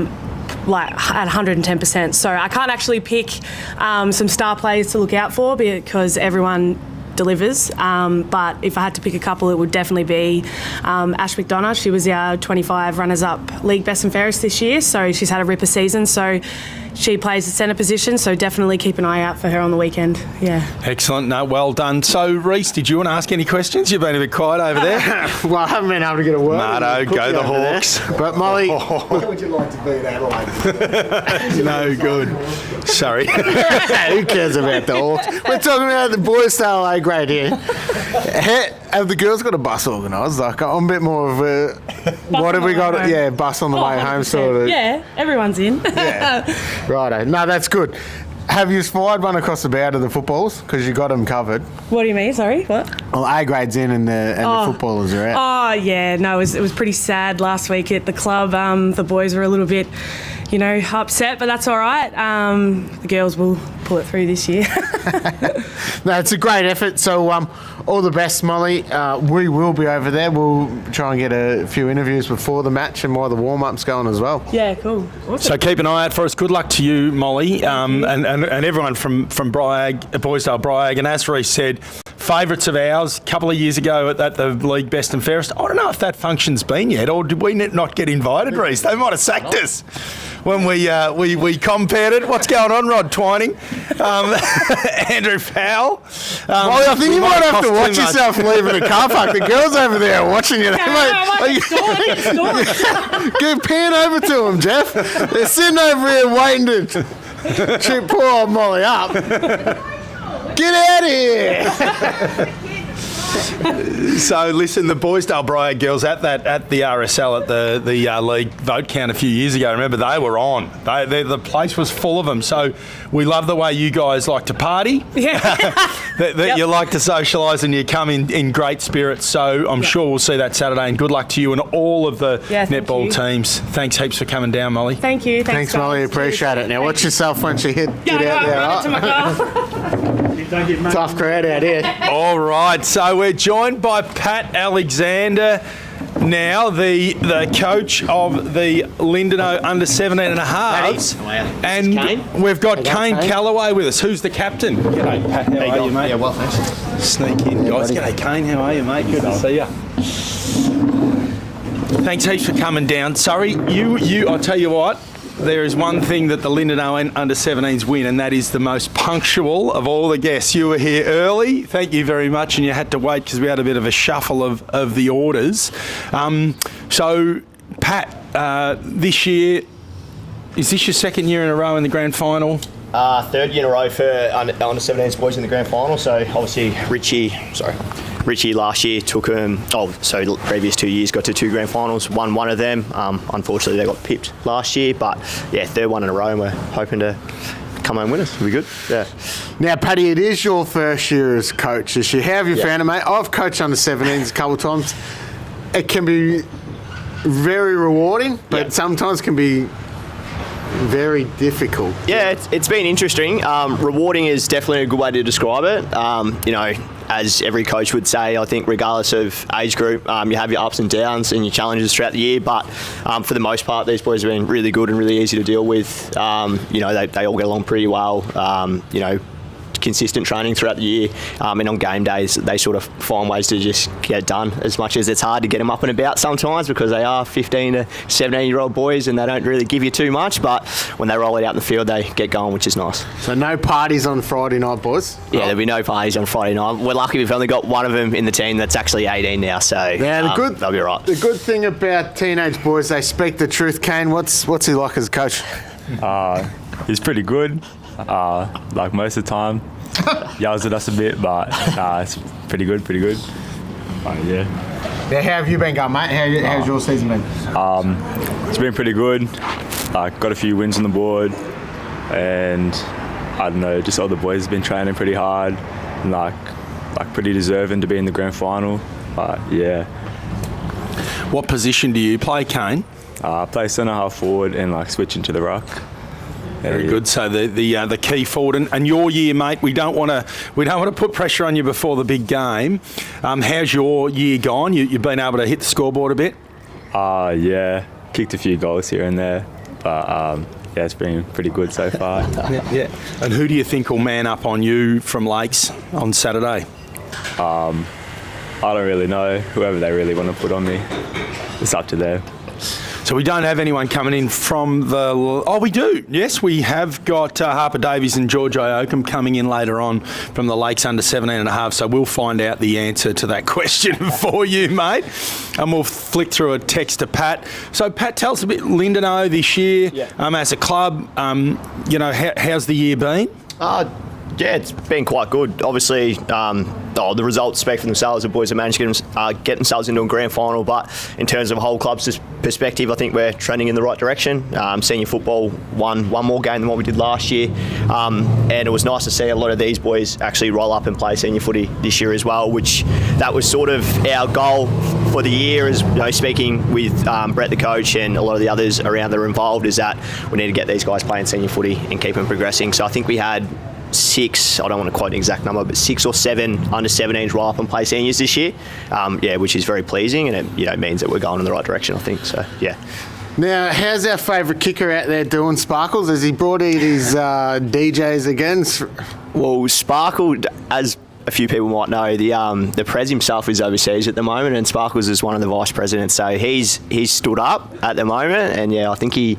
110%. So I can't actually pick some star players to look out for because everyone delivers. But if I had to pick a couple, it would definitely be Ash McDonough. She was our 25 runners-up league best and fairest this year, so she's had a ripper season. So she plays the centre position, so definitely keep an eye out for her on the weekend. Yeah. Excellent. No, well done. So, Reece, did you want to ask any questions? You've been a bit quiet over there. Well, I haven't been able to get a word. Marto, go the Hawks. There. But Molly, how would you like to be in Adelaide? No good. Sorry. Who cares about the Hawks? We're talking about the Boysdale A grade here. Have the girls got a bus organised? Like, I'm a bit more of a... What have we got? Home. Yeah, bus on the way 100%. Home sort of. Yeah, everyone's in. Yeah. Righto. No, that's good. Have you spied one across the bow to the footballers? Because you got them covered. What do you mean? Sorry, what? Well, A grade's in and the footballers are out. Oh, yeah. No, it was pretty sad last week at the club. The boys were a little bit upset, but that's all right. The girls will pull it through this year. No, it's a great effort. So all the best, Molly. We will be over there. We'll try and get a few interviews before the match and while the warm-up's going as well. Yeah, cool. Awesome. So keep an eye out for us. Good luck to you, Molly, and everyone from Boysdale Bryag. And as Reece said, favourites of ours a couple of years ago at the League Best and Fairest. I don't know if that function's been yet, or did we not get invited, Reece? They might have sacked us when we compared. What's going on, Rod Twining? Andrew Powell. Molly, I think you might have to watch yourself leaving the car park. The girls over there are watching you. Pan over to them, Jeff. They're sitting over here waiting to shoot poor old Molly up. Get out of here! So listen, the Boysdale Bryag girls at the RSL at the league vote count a few years ago. Remember, they were on. The place was full of them. So we love the way you guys like to party. Yeah. that you like to socialise and you come in great spirits. So I'm sure we'll see that Saturday. And good luck to you and all of the netball teams. Thanks heaps for coming down, Molly. Thank you. Thanks Molly. Appreciate it. Now watch yourself once you get out there. Right? Tough crowd out here. All right. So we're joined by Pat Alexander now, the coach of the Lindenow under 17.5s. And we've got Kane Callaway with us. Who's the captain? G'day, Pat. How are you, mate? Yeah, well, thanks. Sneak in, guys. G'day, Kane. How are you, mate? Good to see you. Thanks heaps for coming down. Sorry, I'll tell you what. There is one thing that the Lindenow under 17s win, and that is the most punctual of all the guests. You were here early, thank you very much, and you had to wait because we had a bit of a shuffle of the orders. So, Pat, this year, is this your second year in a row in the grand final? Third year in a row for under 17s boys in the grand final. So obviously Richie last year took the previous 2 years got to 2 grand finals, won one of them. Unfortunately they got pipped last year, but yeah, third one in a row, and we're hoping to come home winners. It'll be good. Yeah. Now, Paddy, it is your first year as coach this year. How have you found it, mate? I've coached under 17s a couple of times. It can be very rewarding, but sometimes can be very difficult. Yeah, it's been interesting. Rewarding is definitely a good way to describe it. As every coach would say, I think regardless of age group, you have your ups and downs and your challenges throughout the year, but for the most part, these boys have been really good and really easy to deal with. They all get along pretty well. Consistent training throughout the year, and on game days they sort of find ways to just get it done, as much as it's hard to get them up and about sometimes because they are 15 to 17-year-old boys and they don't really give you too much, but when they roll it out in the field they get going, which is nice. So no parties on Friday night, boys? Yeah, there'll be no parties on Friday night. We're lucky we've only got one of them in the team that's actually 18 now, so they'll be right. The good thing about teenage boys, they speak the truth. Kane, what's he like as a coach? He's pretty good. Like most of the time, yells at us a bit, but it's pretty good. Yeah. How have you been going, mate? How's your season been? It's been pretty good. Got a few wins on the board, and I don't know, just all the boys have been training pretty hard, and like pretty deserving to be in the grand final. But yeah. What position do you play, Kane? I play centre half forward and switch into the ruck. Very good. So the key forward and your year, mate. We don't want to put pressure on you before the big game. How's your year gone? You've been able to hit the scoreboard a bit. Yeah, kicked a few goals here and there, but it's been pretty good so far. Yeah. And who do you think will man up on you from Lakes on Saturday? I don't really know. Whoever they really want to put on me, it's up to them. So we don't have anyone coming in from the... Oh, we do. Yes, we have got Harper Davies and George Ioakum coming in later on from the Lakes under 17.5, so we'll find out the answer to that question for you, mate. And we'll flick through a text to Pat. So, Pat, tell us a bit, Lindenow this year, as a club, how's the year been? Yeah, it's been quite good. Obviously, the results speak for themselves. The boys have managed to get themselves into a grand final, but in terms of a whole club's perspective, I think we're trending in the right direction. Senior football won one more game than what we did last year, and it was nice to see a lot of these boys actually roll up and play senior footy this year as well, which that was sort of our goal for the year, is speaking with Brett the coach and a lot of the others around that are involved, is that we need to get these guys playing senior footy and keep them progressing. So I think we had 6, I don't want to quote an exact number, but 6 or 7 under 17s roll up and play seniors this year, which is very pleasing, and it means that we're going in the right direction, I think. So, yeah. Now, how's our favourite kicker out there doing, Sparkles? Has he brought in his DJs again? Well, Sparkle, as a few people might know, the Prez himself is overseas at the moment, and Sparkles is one of the vice presidents, so he's stood up at the moment, and I think he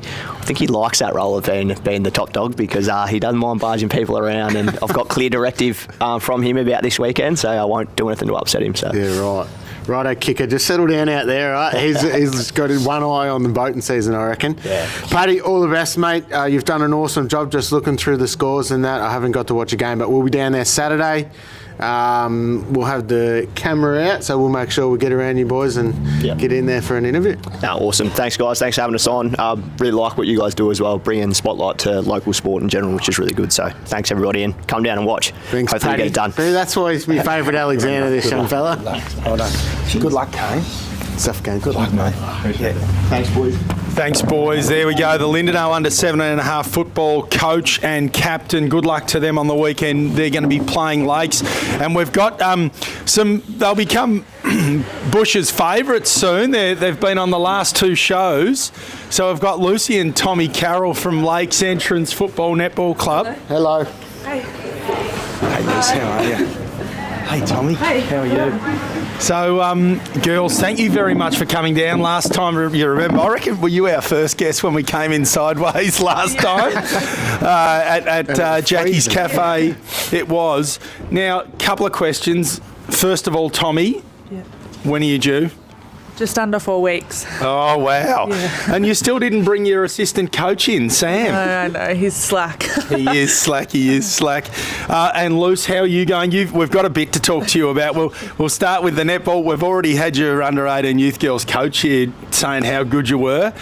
likes that role of being the top dog, because he doesn't mind barging people around, and I've got clear directive from him about this weekend, so I won't do anything to upset him. So yeah, right. Righto, kicker, just settle down out there, right? He's got one eye on the boating season, I reckon. Yeah. Paddy, all the best, mate. You've done an awesome job just looking through the scores and that. I haven't got to watch a game, but we'll be down there Saturday. We'll have the camera out, so we'll make sure we get around you boys and get in there for an interview. Awesome. Thanks, guys. Thanks for having us on. Really like what you guys do as well, bringing the spotlight to local sport in general, which is really good. So thanks, everybody, and come down and watch. Thanks, hopefully Paddy. We get it done. See, that's why he's my favourite Alexander, this young fella. Well done. Good luck, Kane. Stuff game. Good luck, mate. Appreciate it. Thanks, boys. Thanks, boys. There we go. The Lindenau under 17.5 football coach and captain. Good luck to them on the weekend. They're going to be playing Lakes. And we've got they'll become Bush's favourites soon. They've been on the last 2 shows. So we've got Lucy and Tommy Carroll from Lakes Entrance Football Netball Club. Hello. Hey. Hey, Luce, how are you? Hey, Tommy. Hey. How are you? So, girls, thank you very much for coming down. Last time, you remember, I reckon, were you our first guest when we came in sideways last time at Jackie's Cafe? It was. Now, a couple of questions. First of all, Tommy, when are you due? Just under 4 weeks. Oh, wow. Yeah. And you still didn't bring your assistant coach in, Sam? No, he's slack. He is slack. And Luce, how are you going? We've got a bit to talk to you about. We'll start with the netball. We've already had your under-18 youth girls coach here saying how good you were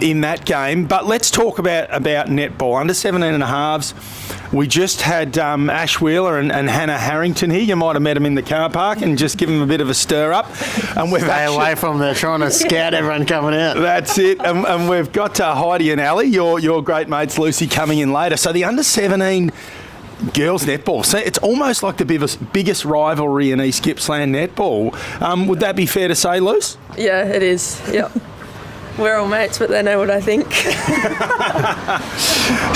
in that game. But let's talk about netball. Under 17.5s. We just had Ash Wheeler and Hannah Harrington here. You might have met them in the car park and just give them a bit of a stir up. And we've Stay away from there, trying to scout everyone coming out. That's it. And we've got Heidi and Ali, your great mates Lucy, coming in later. So the under 17 girls netball. So it's almost like the biggest rivalry in East Gippsland netball. Would that be fair to say, Luce? Yeah, it is. Yep. We're all mates, but they know what I think.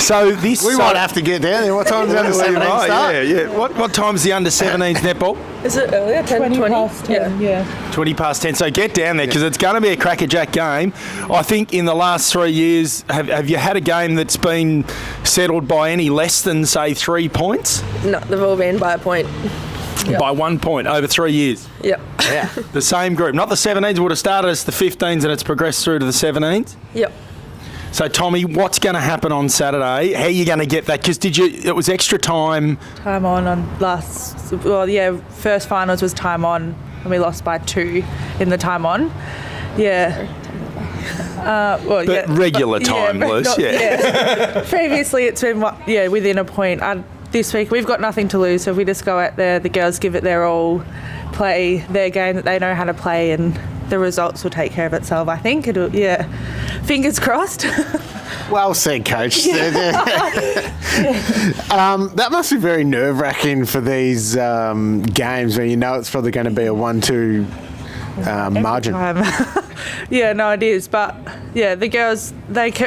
So this we might have to get down there. What time's the under 17 start? Yeah. What time's the under 17s netball? Is it earlier? 20 past 10, yeah. 20 past 10. So get down there, because it's going to be a crackerjack game. I think in the last 3 years, have you had a game that's been settled by any less than, say, 3 points? No, they've all been by a point. Yep. By 1 point over 3 years. Yep. Yeah. The same group. Not the 17s would have started as the 15s and it's progressed through to the 17s. Yep. So Tommy, what's going to happen on Saturday? How are you going to get that? Because it was extra time. Time on first finals was time on, and we lost by 2 in the time on. Yeah. Regular time, Luce. Yeah. Previously, it's been within a point. This week we've got nothing to lose, so if we just go out there, the girls give it their all, play their game that they know how to play, and the results will take care of itself. I think it'll. Yeah, fingers crossed. Well said, Coach. That must be very nerve-wracking for these games where you know it's probably going to be a 1-2 margin. Yeah, no, it is. But yeah, the girls,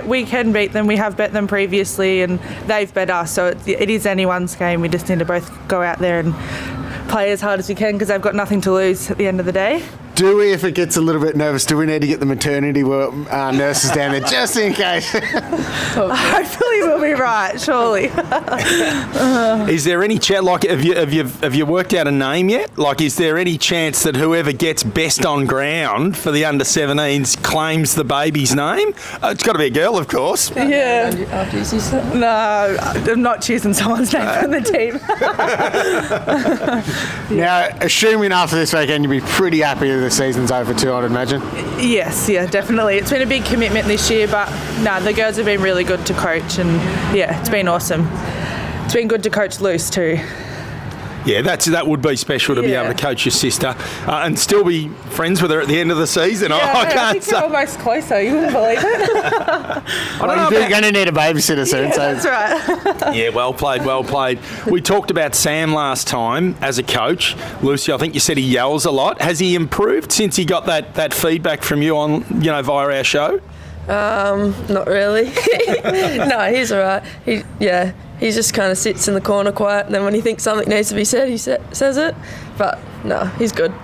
we can beat them. We have bet them previously, and they've bet us. So it is anyone's game. We just need to both go out there and play as hard as we can, because they've got nothing to lose at the end of the day. Do we, if it gets a little bit nervous, do we need to get the maternity nurses down there just in case? Hopefully we'll be right, surely. Is there any chance, like, have you worked out a name yet? Like, is there any chance that whoever gets best on ground for the under-17s claims the baby's name? It's got to be a girl, of course. Yeah. After you see that? No, I'm not choosing someone's name from the team. Now, assuming after this weekend, you'd be pretty happy that the season's over too, I'd imagine. Yes, yeah, definitely. It's been a big commitment this year, but no, the girls have been really good to coach, and yeah, it's been awesome. It's been good to coach Luce too. Yeah, that would be special to be able to coach your sister and still be friends with her at the end of the season. Yeah, I can't I think say. we're almost closer. You wouldn't believe it. You're going to need a babysitter soon. Yeah, so. that's right. Yeah, well played. We talked about Sam last time as a coach. Lucy, I think you said he yells a lot. Has he improved since he got that feedback from you on, via our show? Not really. No, he's all right. He just kind of sits in the corner quiet, and then when he thinks something needs to be said, he says it. But no, he's good.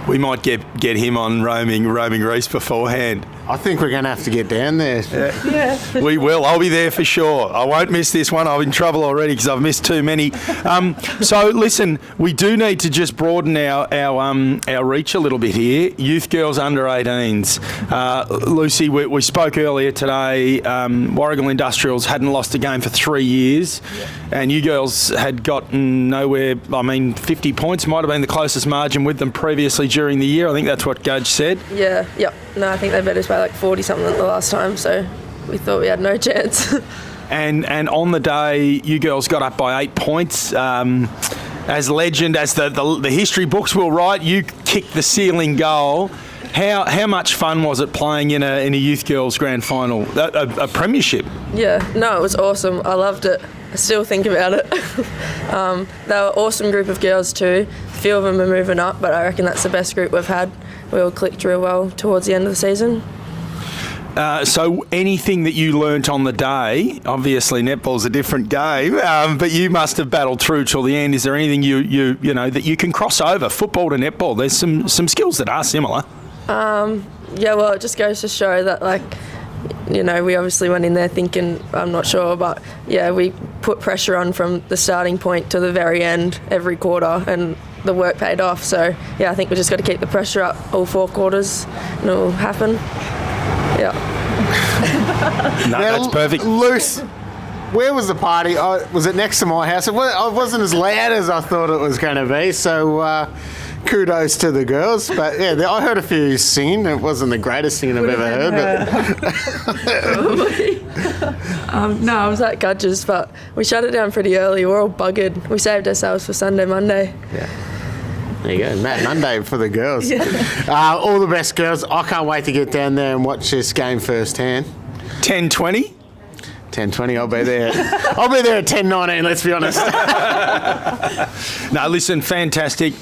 We might get him on roaming Reese beforehand. I think we're going to have to get down there. Yeah. We will. I'll be there for sure. I won't miss this one. I'm in trouble already because I've missed too many. So listen, we do need to just broaden our reach a little bit here. Youth girls under 18s. Lucy, we spoke earlier today. Warragul Industrials hadn't lost a game for 3 years, and you girls had gotten nowhere. 50 points might have been the closest margin with them previously during the year. I think that's what Gudge said. Yeah. Yep. No, I think they beat us by like 40-something the last time, so we thought we had no chance. And on the day, you girls got up by 8 points. As legend, as the history books will write, you kicked the ceiling goal. How much fun was it playing in a youth girls grand final, a premiership? Yeah, no, it was awesome. I loved it. I still think about it. They were an awesome group of girls too. A few of them are moving up, but I reckon that's the best group we've had. We all clicked real well towards the end of the season. So anything that you learnt on the day, obviously netball's a different game, but you must have battled through till the end. Is there anything you that you can cross over football to netball? There's some skills that are similar. Yeah, well, it just goes to show that, we obviously went in there thinking, I'm not sure, but yeah, we put pressure on from the starting point to the very end every quarter, and the work paid off. So yeah, I think we just got to keep the pressure up all 4 quarters and it'll happen. Yeah. No, that's perfect. Luce, where was the party? Was it next to my house? It wasn't as loud as I thought it was going to be, so kudos to the girls. But yeah, I heard a few singing. It wasn't the greatest singing I've ever heard. But No, I was at Gudge's, but we shut it down pretty early. We're all buggered. We saved ourselves for Sunday, Monday. Yeah. There you go, Matt Monday for the girls. All the best, girls. I can't wait to get down there and watch this game firsthand. 10:20? 10:20, I'll be there. I'll be there at 10:19, let's be honest. No, listen, fantastic.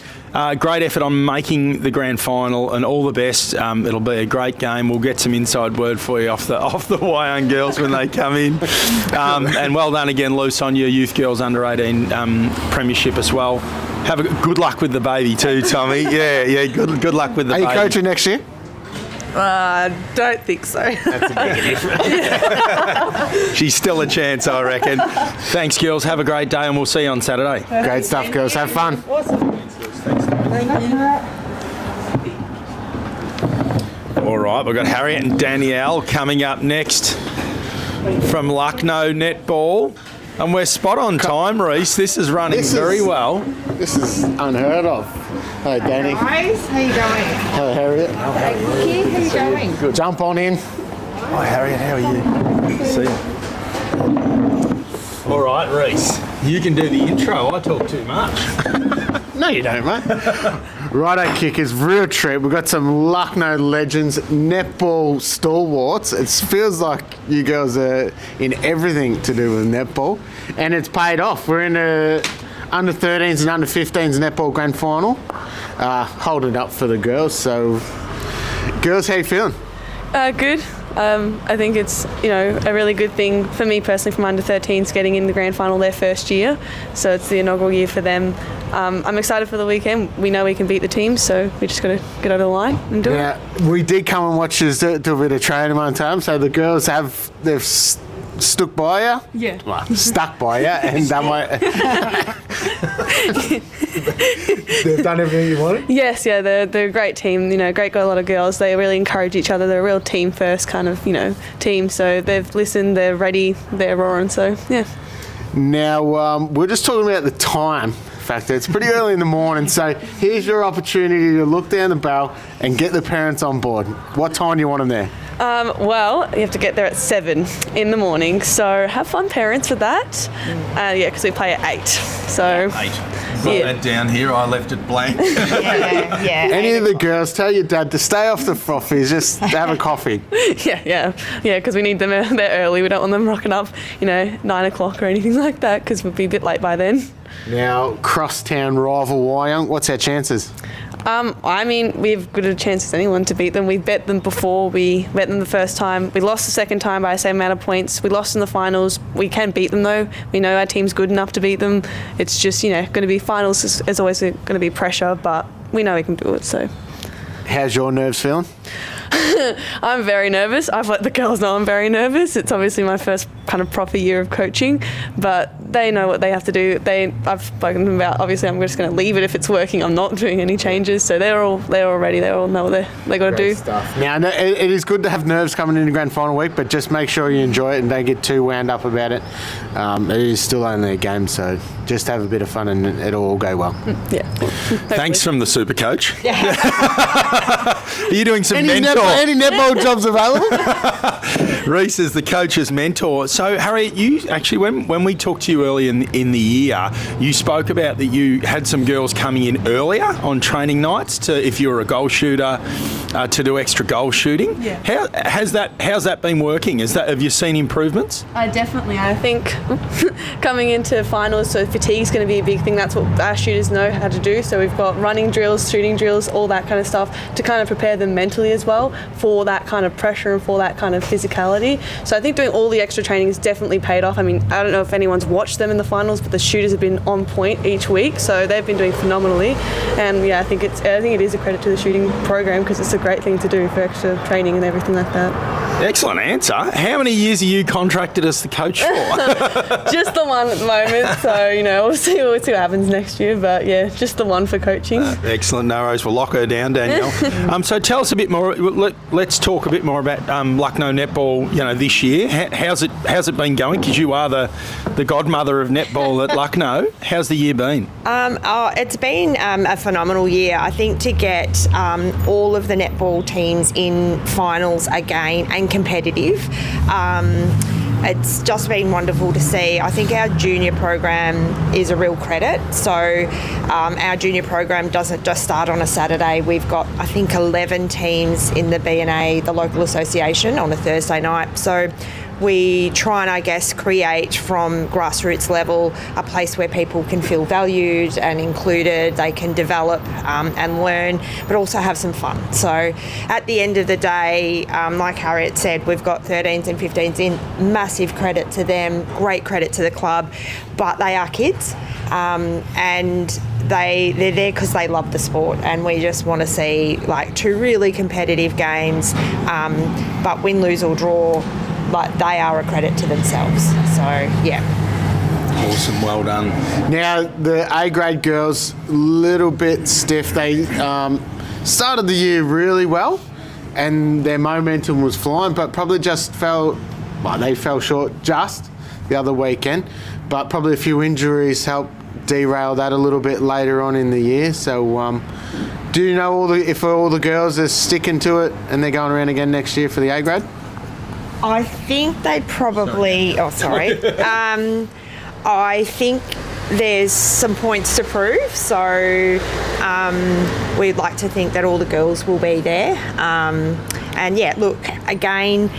Great effort on making the grand final, and all the best. It'll be a great game. We'll get some inside word for you off the Wyong girls when they come in. And well done again, Luce, on your youth girls under 18 premiership as well. Have good luck with the baby too, Tommy. Yeah. Good luck with the baby. Are you coaching next year? Don't think so. That's a negative. She's still a chance, I reckon. Thanks, girls. Have a great day, and we'll see you on Saturday. Great stuff, girls. Have fun. Awesome. Thank you. All right, we've got Harriet and Danielle coming up next from Lucknow Netball. And we're spot on time, Reese. This is running very well. This is unheard of. Hello, Danny. Guys, how you going? Hello, Harriet. Thank you. How you going? Good. Jump on in. Hi, Harriet. How are you? See you. All right, Reese. You can do the intro. I talk too much. No, you don't, mate. Righto, kickers. Real treat. We've got some Lucknow legends, netball stalwarts. It feels like you girls are in everything to do with netball, and it's paid off. We're in a under 13s and under 15s netball grand final. Holding it up for the girls. So, girls, how you feeling? Good. I think it's, a really good thing for me personally from under 13s getting in the grand final their first year. So it's the inaugural year for them. I'm excited for the weekend. We know we can beat the team, so we just got to get over the line and do it. We did come and watch us do a bit of training one time, so the girls they've stuck by you. Yeah. Well, stuck by you and done they've done everything you wanted? Yes, yeah, they're a great team, got a lot of girls. They really encourage each other. They're a real team first kind of, team. So they've listened, they're ready, they're roaring, so yeah. Now, we're just talking about the time factor. It's pretty early in the morning, so here's your opportunity to look down the barrel and get the parents on board. What time do you want them there? Well, you have to get there at 7 in the morning, so have fun, parents, with that. Because we play at 8. So 8. Got that down here. I left it blank. Yeah. Any of the girls, tell your dad to stay off the frothies, just have a coffee. Yeah, because we need them there early. We don't want them rocking up, 9 o'clock or anything like that, because we'll be a bit late by then. Now, crosstown rival Wyong, what's our chances? We've got a chance as anyone to beat them. We bet them before. We bet them the first time. We lost the second time by the same amount of points. We lost in the finals. We can beat them though. We know our team's good enough to beat them. It's just, going to be finals. There's always going to be pressure, but we know we can do it, so. How's your nerves feeling? I'm very nervous. I've let the girls know I'm very nervous. It's obviously my first kind of proper year of coaching, but they know what they have to do. I've spoken to them about, obviously I'm just going to leave it if it's working. I'm not doing any changes, so they're all ready. They all know what they got to do. Stuff. Now, it is good to have nerves coming into grand final week, but just make sure you enjoy it and don't get too wound up about it. It is still only a game, so just have a bit of fun and it'll all go well. Yeah. Thanks from the super coach. Are you doing some mentor? Any netball jobs available? Reese is the coach's mentor. So, Harry, you actually, when we talked to you early in the year, you spoke about that you had some girls coming in earlier on training nights if you were a goal shooter, to do extra goal shooting. Yeah. How's that been working? Have you seen improvements? Definitely. I think coming into finals, so fatigue is going to be a big thing. That's what our shooters know how to do. So we've got running drills, shooting drills, all that kind of stuff to kind of prepare them mentally as well for that kind of pressure and for that kind of physicality. So I think doing all the extra training has definitely paid off. I mean, I don't know if anyone's watched them in the finals, but the shooters have been on point each week, so they've been doing phenomenally. And yeah, I think it is a credit to the shooting program because it's a great thing to do for extra training and everything like that. Excellent answer. How many years are you contracted as the coach for? Just the one at the moment, so we'll see what happens next year. But yeah, just the one for coaching. Excellent, no worries. We'll lock her down, Danielle. So tell us a bit more. Let's talk a bit more about Lucknow netball. This year, how's it been going? Because you are the godmother of netball at Lucknow. How's the year been? It's been a phenomenal year. I think to get all of the netball teams in finals again and competitive. It's just been wonderful to see. I think our junior program is a real credit. So our junior program doesn't just start on a Saturday. We've got, I think, 11 teams in the B&A, the local association, on a Thursday night. So we try and, I guess, create from grassroots level a place where people can feel valued and included, they can develop and learn, but also have some fun. So at the end of the day, like Harriet said, we've got 13s and 15s in. Massive credit to them, great credit to the club, but they are kids and they're there because they love the sport, and we just want to see two really competitive games, but win, lose or draw, but they are a credit to themselves. So, yeah. Awesome, well done. Now, the A-grade girls, little bit stiff. They started the year really well, and their momentum was flying, but probably just they fell short just the other weekend, but probably a few injuries helped derail that a little bit later on in the year. So, do you know if all the girls are sticking to it and they're going around again next year for the A-grade? I think they probably... I think there's some points to prove, so we'd like to think that all the girls will be there. And yeah, look, again,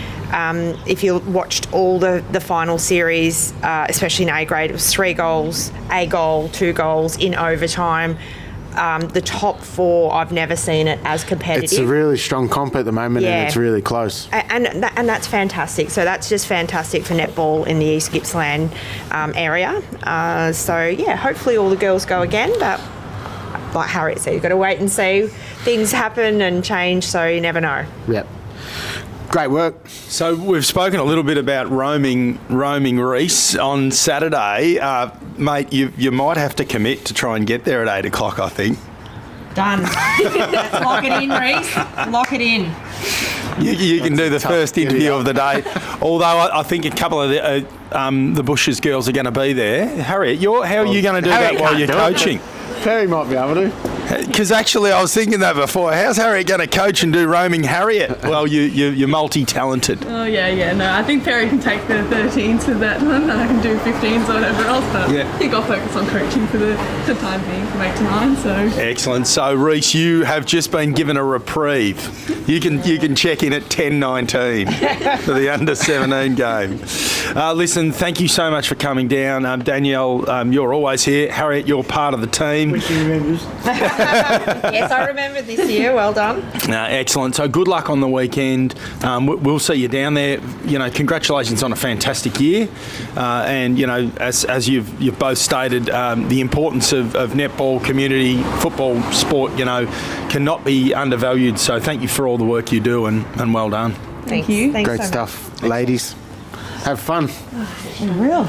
if you watched all the final series, especially in A grade, it was 3 goals, a goal, 2 goals in overtime. the top 4, I've never seen it as competitive. It's a really strong comp at the moment, and it's really close. And that's fantastic. So that's just fantastic for netball in the East Gippsland area. Hopefully all the girls go again, but like Harriet said, you've got to wait and see. Things happen and change, so you never know. Yep. Great work. So we've spoken a little bit about roaming Reese on Saturday. Mate, you might have to commit to try and get there at 8 o'clock, I think. Done. Let's lock it in, Reese. Lock it in. You can do the first interview of the day. Although I think a couple of the Bushes girls are going to be there. Harriet, how are you going to do that while you're coaching? Perry might be able to. Because actually, I was thinking that before. How's Harriet going to coach and do roaming Harriet? Well, you're multi-talented. Oh, yeah. No, I think Perry can take the 13s for that one, and I can do 15s or whatever else. But I think I'll focus on coaching for the time being from 8 to 9. So excellent. So, Reese, you have just been given a reprieve. You can check in at 10:19 for the under-17 game. Listen, thank you so much for coming down. Danielle, you're always here. Harriet, you're part of the team. Yes, I remember this year. Well done. Excellent. So good luck on the weekend. We'll see you down there. Congratulations on a fantastic year. And as you've both stated, the importance of netball, community football, sport, cannot be undervalued. So thank you for all the work you do, and well done. Thank you. Thanks Great so stuff, ladies. Have fun. Real.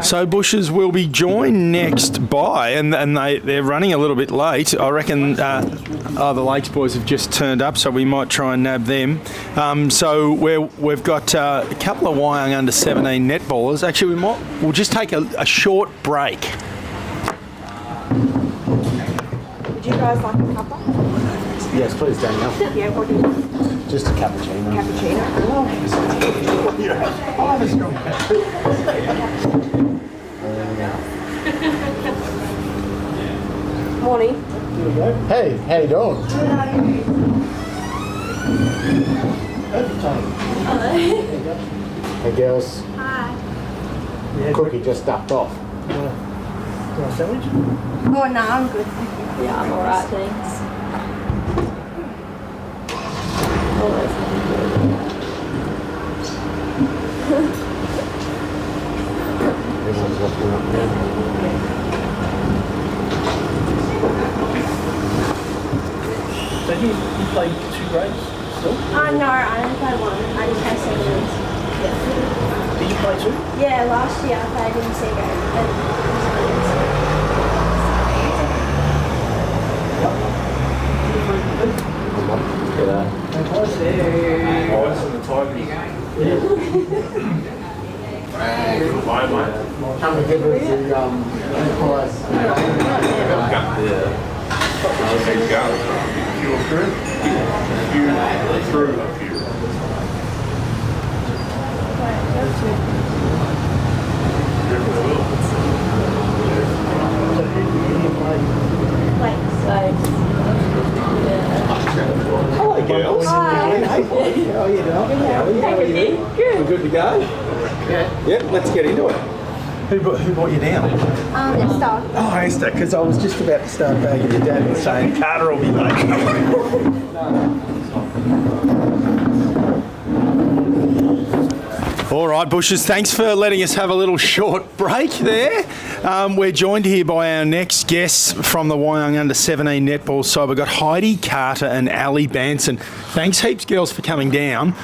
So Bushes will be joined next by, and they're running a little bit late. I reckon the Lakes boys have just turned up, so we might try and nab them. So we've got a couple of Wyong under-17 netballers. Actually, we'll just take a short break. Would you guys like a cuppa? Yes, please, Danielle. Yeah, what do you want? Just a cappuccino. Cappuccino. Morning. Hey, how you doing? Hey, girls. Hi. Cookie just ducked off. Oh, no, I'm good. Yeah, I'm alright, thanks. Everyone's looking up now. So you played 2 grades still? No, I only played 1. I just played 7 years. Yeah. Did you play 2? Yeah, last year I played in C grade. Come and give us the prize. Hello, girls. Hi. How are you doing? How are you? Good. We're good to go? Yeah. Yep, let's get into it. Who brought you down? Esther. Oh, Esther, because I was just about to start bagging your dad and saying, Carter will be late. All right, Bushes, thanks for letting us have a little short break there. We're joined here by our next guests from the Wyong under-17 netball side. We've got Heidi Carter and Ali Banson. Thanks heaps, girls, for coming down.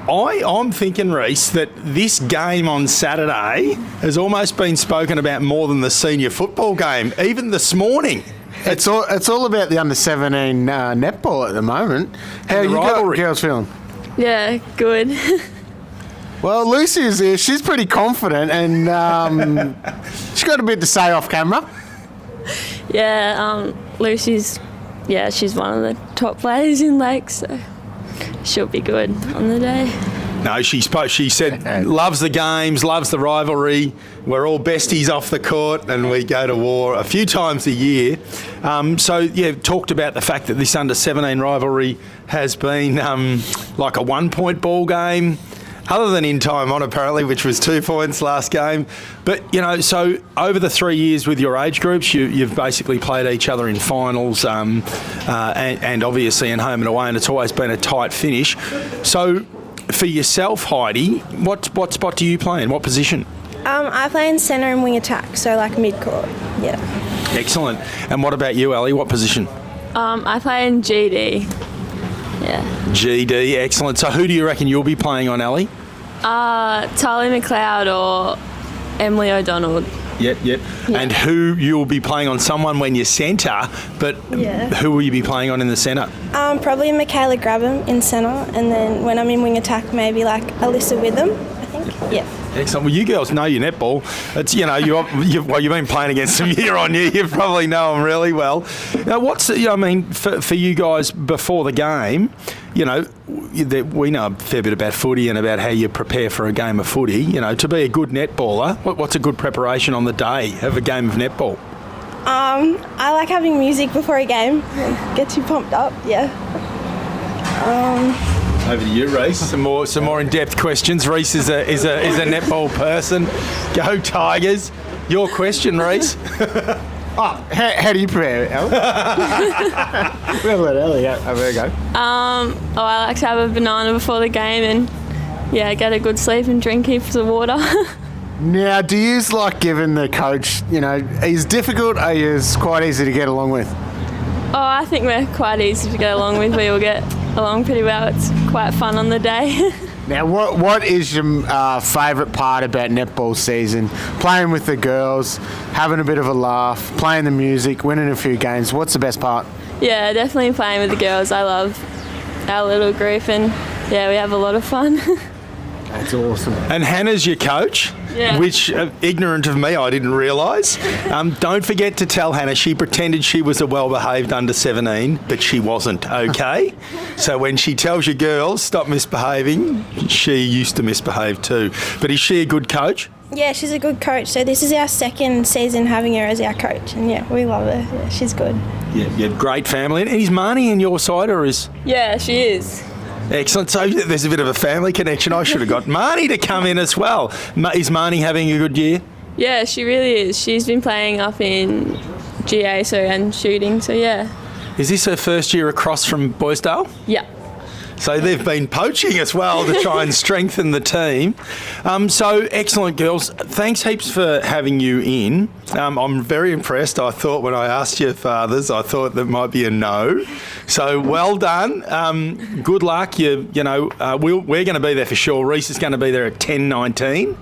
I'm thinking, Reese, that this game on Saturday has almost been spoken about more than the senior football game, even this morning. It's all about the under-17 netball at the moment. How are you girls feeling? Yeah, good. Well, Lucy is here. She's pretty confident, and she's got a bit to say off camera. Yeah, Lucy's, she's one of the top players in Lakes, so she'll be good on the day. No, she said loves the games, loves the rivalry. We're all besties off the court, and we go to war a few times a year. Talked about the fact that this under-17 rivalry has been like a 1-point ball game. other than in time on apparently, which was 2 points last game. But, so over the 3 years with your age groups, you've basically played each other in finals and obviously in home and away, and it's always been a tight finish. So for yourself, Heidi, what spot do you play in? What position? I play in centre and wing attack, so like mid-court, yeah. Excellent. And what about you, Ellie? What position? I play in GD. Yeah. GD, excellent. So who do you reckon you'll be playing on, Ellie? Tylee McLeod or Emily O'Donnell. Yep. Yeah. And who you'll be playing on? Someone when you're centre, but who will you be playing on in the centre? Probably Michaela Grabham in centre, and then when I'm in wing attack, maybe like Alyssa Witham, I think. Yeah. Excellent. Well, you girls know your netball. It's you've been playing against them year on year. You probably know them really well. Now, for you guys before the game, we know a fair bit about footy and about how you prepare for a game of footy. To be a good netballer, what's a good preparation on the day of a game of netball? I like having music before a game. It gets you pumped up. Yeah. Over to you, Reese. Some more in-depth questions. Reese is a netball person. Go Tigers! Your question, Reese. How do you prepare, Ellie? We're gonna let Ellie have her go. I like to have a banana before the game and get a good sleep and drink heaps of water. Now, do you like giving the coach? He's difficult. Or he's quite easy to get along with? I think we're quite easy to get along with. We all get along pretty well. It's quite fun on the day. Now, what is your favourite part about netball season? Playing with the girls, having a bit of a laugh, playing the music, winning a few games. What's the best part? Yeah, definitely playing with the girls. I love our little group and we have a lot of fun. That's awesome. And Hannah's your coach, which, ignorant of me, I didn't realise. Don't forget to tell Hannah she pretended she was a well-behaved under-17, but she wasn't, okay? So when she tells you girls stop misbehaving, she used to misbehave too. But is she a good coach? Yeah, she's a good coach. So this is our second season having her as our coach, and we love her. Yeah, she's good. Yeah, great family. And is Marnie on your side, or is? Yeah, she is. Excellent. So there's a bit of a family connection. I should have got Marnie to come in as well. Is Marnie having a good year? Yeah, she really is. She's been playing up in GA and shooting, so yeah. Is this her first year across from Boysdale? Yeah. So they've been poaching as well to try and strengthen the team. So excellent, girls. Thanks heaps for having you in. I'm very impressed. I thought when I asked your fathers, I thought that might be a no. So well done. Good luck. We're going to be there for sure. Reese is going to be there at 10:19.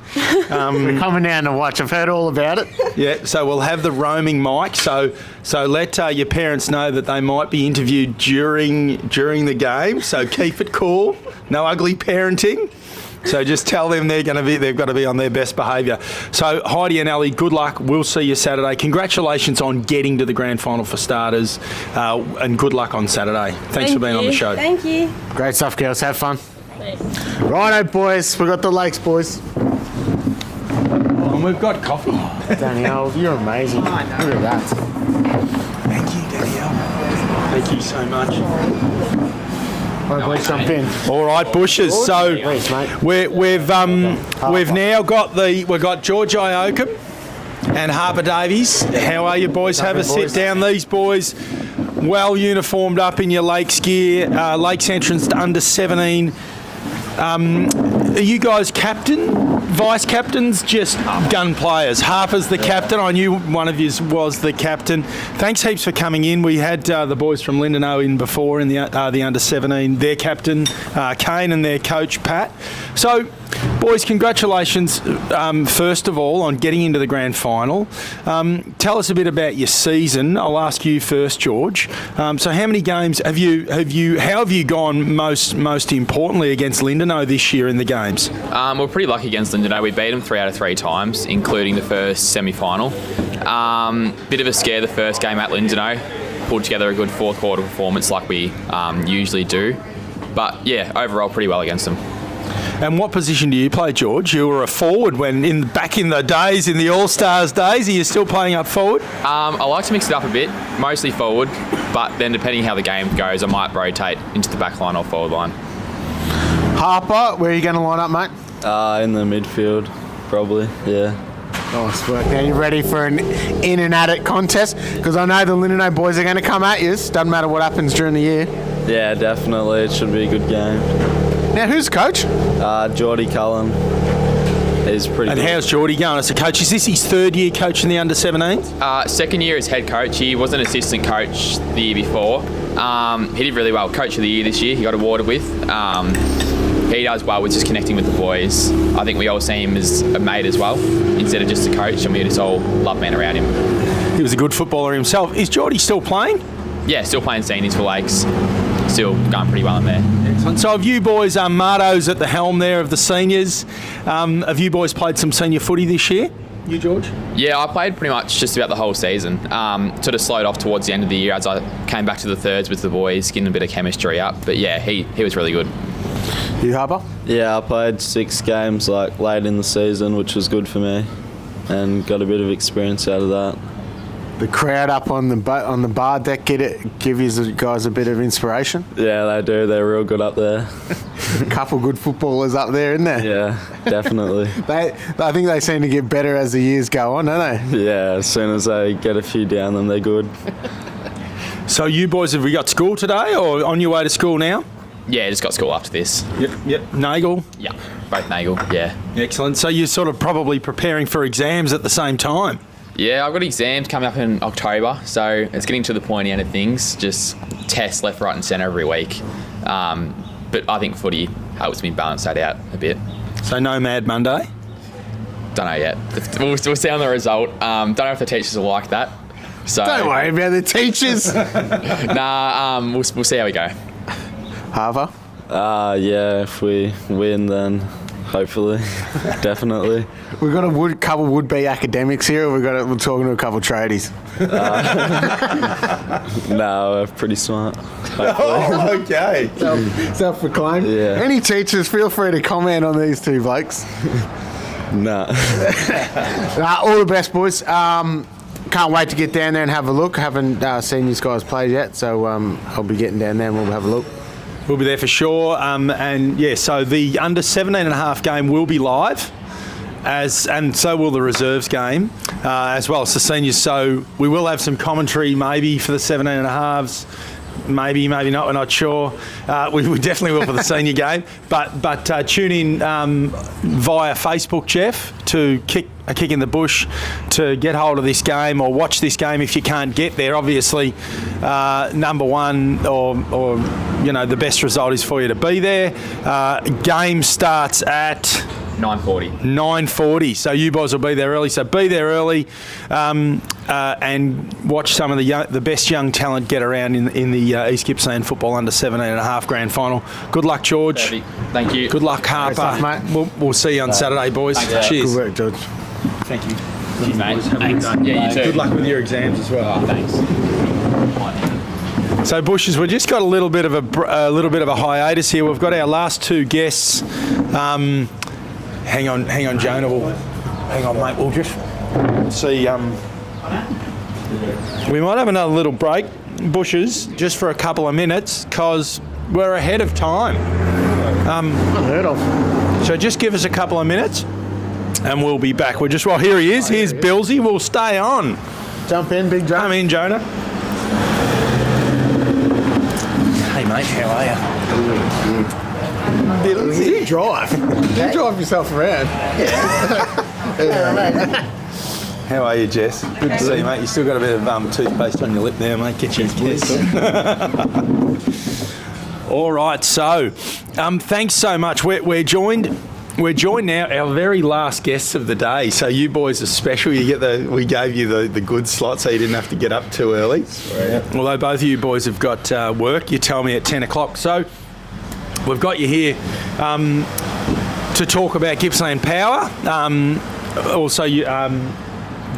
We're coming down to watch. I've heard all about it. Yeah. So we'll have the roaming mic. So let your parents know that they might be interviewed during the game. So keep it cool. No ugly parenting. So just tell them they've got to be on their best behaviour. So Heidi and Ellie, good luck. We'll see you Saturday. Congratulations on getting to the grand final for starters, and good luck on Saturday. Thanks for being on the show. Thank you. Great stuff, girls. Have fun. Thanks. Righto, boys. We've got the Lakes, boys. And we've got coffee. Danielle, you're amazing. Look at that. Thank you, Danielle. Thank you so much. All right, Bushes. So we've now got we've got George Iocum and Harper Davies. How are you, boys? Have a sit down. These boys, well uniformed up in your Lakes gear. Lakes entrance to under 17. Are you guys vice captains, just gun players? Harper's the captain. I knew one of you was the captain. Thanks heaps for coming in. We had the boys from Lindenow in before in the under 17. Their captain Kane and their coach Pat. So, boys, congratulations first of all on getting into the grand final. Tell us a bit about your season. I'll ask you first, George. So, how many games have you? How have you gone most importantly against Lindenow this year in the games? We're pretty lucky against Lindenow. We beat them 3 out of 3 times, including the first semi-final. Bit of a scare the first game at Lindenow. Pulled together a good fourth quarter performance like we usually do. But yeah, overall pretty well against them. And what position do you play, George? You were a forward back in the days, in the All-Stars days. Are you still playing up forward? I like to mix it up a bit, mostly forward, but then depending how the game goes, I might rotate into the back line or forward line. Harper, where are you going to line up, mate? In the midfield, probably, yeah. Nice work. Now you ready for an in and at it contest? Because I know the Lindenow boys are going to come at you. Doesn't matter what happens during the year. Yeah, definitely. It should be a good game. Now, who's coach? Geordie Cullen. He's pretty And good. how's Geordie going as a coach? Is this his third year coaching the under-17s? Second year as head coach. He was an assistant coach the year before. He did really well. Coach of the year this year. He got awarded with. He does well with just connecting with the boys. I think we all see him as a mate as well, instead of just a coach, and we just all love being around him. He was a good footballer himself. Is Geordie still playing? Yeah, still playing seniors for Lakes. Still going pretty well in there. Excellent. So have you boys, Marto's at the helm there of the seniors. Have you boys played some senior footy this year? You, George? Yeah, I played pretty much just about the whole season. Sort of slowed off towards the end of the year as I came back to the thirds with the boys, getting a bit of chemistry up. But yeah, he was really good. You, Harper? Yeah, I played 6 games late in the season, which was good for me, and got a bit of experience out of that. The crowd up on the bar deck give you guys a bit of inspiration? Yeah, they do. They're real good up there. A couple good footballers up there, isn't there? Yeah, definitely. I think they seem to get better as the years go on, don't they? Yeah, as soon as they get a few down them, they're good. So you boys, have we got school today or on your way to school now? Yeah, just got school after this. Yep. Nagel? Yeah, both Nagel, yeah. Excellent. So you're sort of probably preparing for exams at the same time? Yeah, I've got exams coming up in October, so it's getting to the pointy end of things. Just tests left, right and centre every week. But I think footy helps me balance that out a bit. So no Mad Monday? Don't know yet. We'll see on the result. Don't know if the teachers will like that. So don't worry about the teachers. We'll see how we go. Harper? Yeah, if we win, then hopefully, definitely. We've got a couple would-be academics here, or we're talking to a couple tradies? No, we're pretty smart. Oh, okay. Self-proclaimed. Yeah. Any teachers, feel free to comment on these two blokes. Nah. All the best, boys. Can't wait to get down there and have a look. Haven't seen these guys play yet, so I'll be getting down there and we'll have a look. We'll be there for sure. And yeah, so the under 17.5 game will be live, and so will the reserves game, as well as the seniors. So we will have some commentary maybe for the 17.5s. Maybe not. We're not sure. We definitely will for the senior game. But tune in via Facebook, Jeff, to kick in the bush to get hold of this game or watch this game if you can't get there. Obviously, number one or the best result is for you to be there. Game starts at 9:40. So you boys will be there early. So be there early and watch some of the best young talent get around in the East Gippsland football under 17.5 grand final. Good luck, George. Perfect. Thank you. Good luck, Harper. Stuff, mate. We'll see you on Saturday, boys. Cheers. Good work, George. Thank you. Cheers, mate. Thanks. Yeah, you too. Good luck with your exams as well. Oh, thanks. So Bushes, we've just got a little bit of a hiatus here. We've got our last two guests. Hang on, Jonah. Hang on, mate. We'll just see. We might have another little break, Bushes, just for a couple of minutes, because we're ahead of time. Unheard of. So just give us a couple of minutes, and we'll be back. Here he is. Here's Billsy. We'll stay on. Jump in, Big Joe. Come in, Jonah. Hey, mate. How are you? You drive. You drive yourself around. How are you, Jess? Good to see you, mate. You still got a bit of toothpaste on your lip there, mate. Get your kiss. All right, so thanks so much. We're joined now, our very last guests of the day. So you boys are special. We gave you the good slot, so you didn't have to get up too early. Although both of you boys have got work. You tell me at 10 o'clock. So we've got you here to talk about Gippsland Power. Also,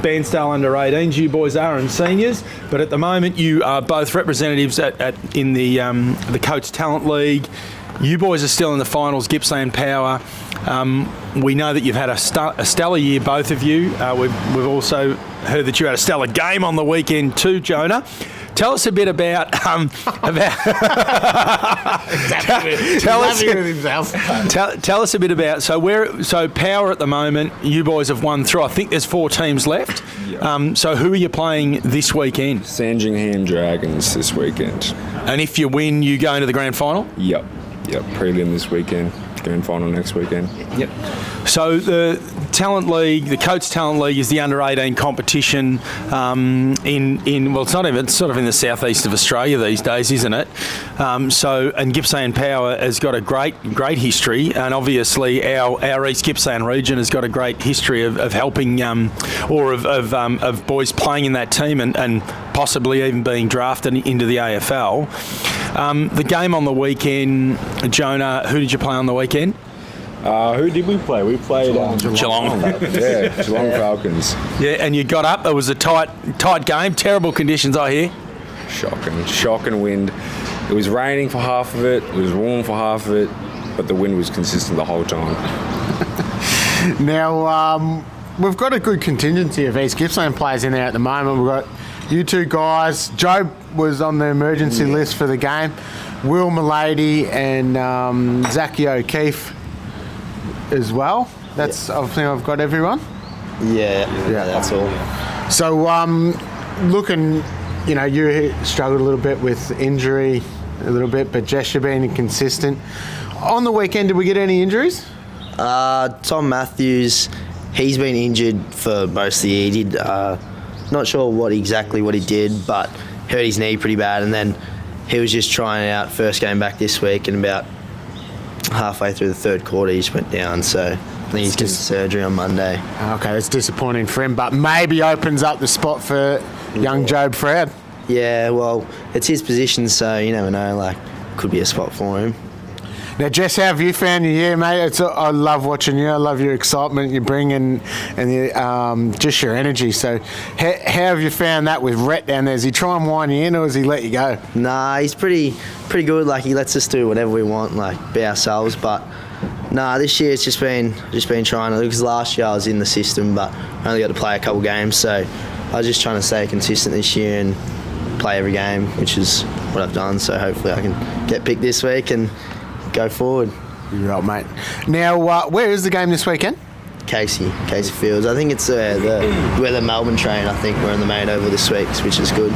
Bairnsdale under-18s, you boys are, and seniors. But at the moment, you are both representatives in the Coates Talent League. You boys are still in the finals, Gippsland Power. We know that you've had a stellar year, both of you. We've also heard that you had a stellar game on the weekend too, Jonah. tell us a bit about tell us a bit about so Power at the moment. You boys have won through. I think there's 4 teams left. Yep. So who are you playing this weekend? Sandringham Dragons this weekend. And if you win, you go into the grand final? Yep. Prelim this weekend. Grand final next weekend. Yep. So the Talent League, the Coates Talent League, is the under-18 competition it's sort of in the southeast of Australia these days, isn't it? And Gippsland Power has got a great history, and obviously our East Gippsland region has got a great history of helping of boys playing in that team and possibly even being drafted into the AFL. The game on the weekend, Jonah, who did you play on the weekend? Who did we play? We played Geelong. Geelong Falcons. Yeah, and you got up. It was a tight game. Terrible conditions, I hear. Shocking wind. It was raining for half of it. It was warm for half of it, but the wind was consistent the whole time. Now, we've got a good contingency of East Gippsland players in there at the moment. We've got you two guys. Joe was on the emergency list for the game. Will Milady and Zachy O'Keefe as well. I think I've got everyone. Yeah, that's all. So, looking, you struggled a little bit with injury, but Jess, you've been inconsistent. On the weekend, did we get any injuries? Tom Matthews, he's been injured for most of the year. He did, not sure what he did, but hurt his knee pretty bad, and then he was just trying out first game back this week, and about halfway through the third quarter he just went down, so I think he's getting surgery on Monday. Okay, it's disappointing for him, but maybe opens up the spot for young Job Froud. Yeah, well, it's his position, so you never know, could be a spot for him. Now, Jess, how have you found your year, mate? I love watching you. I love your excitement you bring and just your energy. So how have you found that with Rhett down there? Does he try and wind you in, or does he let you go? Nah, he's pretty good. He lets us do whatever we want, be ourselves. But nah, this year it's just been trying to, because last year I was in the system, but I only got to play a couple games. So I was just trying to stay consistent this year and play every game, which is what I've done. So hopefully I can get picked this week and go forward. You're right, mate. Now, where is the game this weekend? Casey Fields. I think it's where the Melbourne train. I think we're in the main over this week, which is good.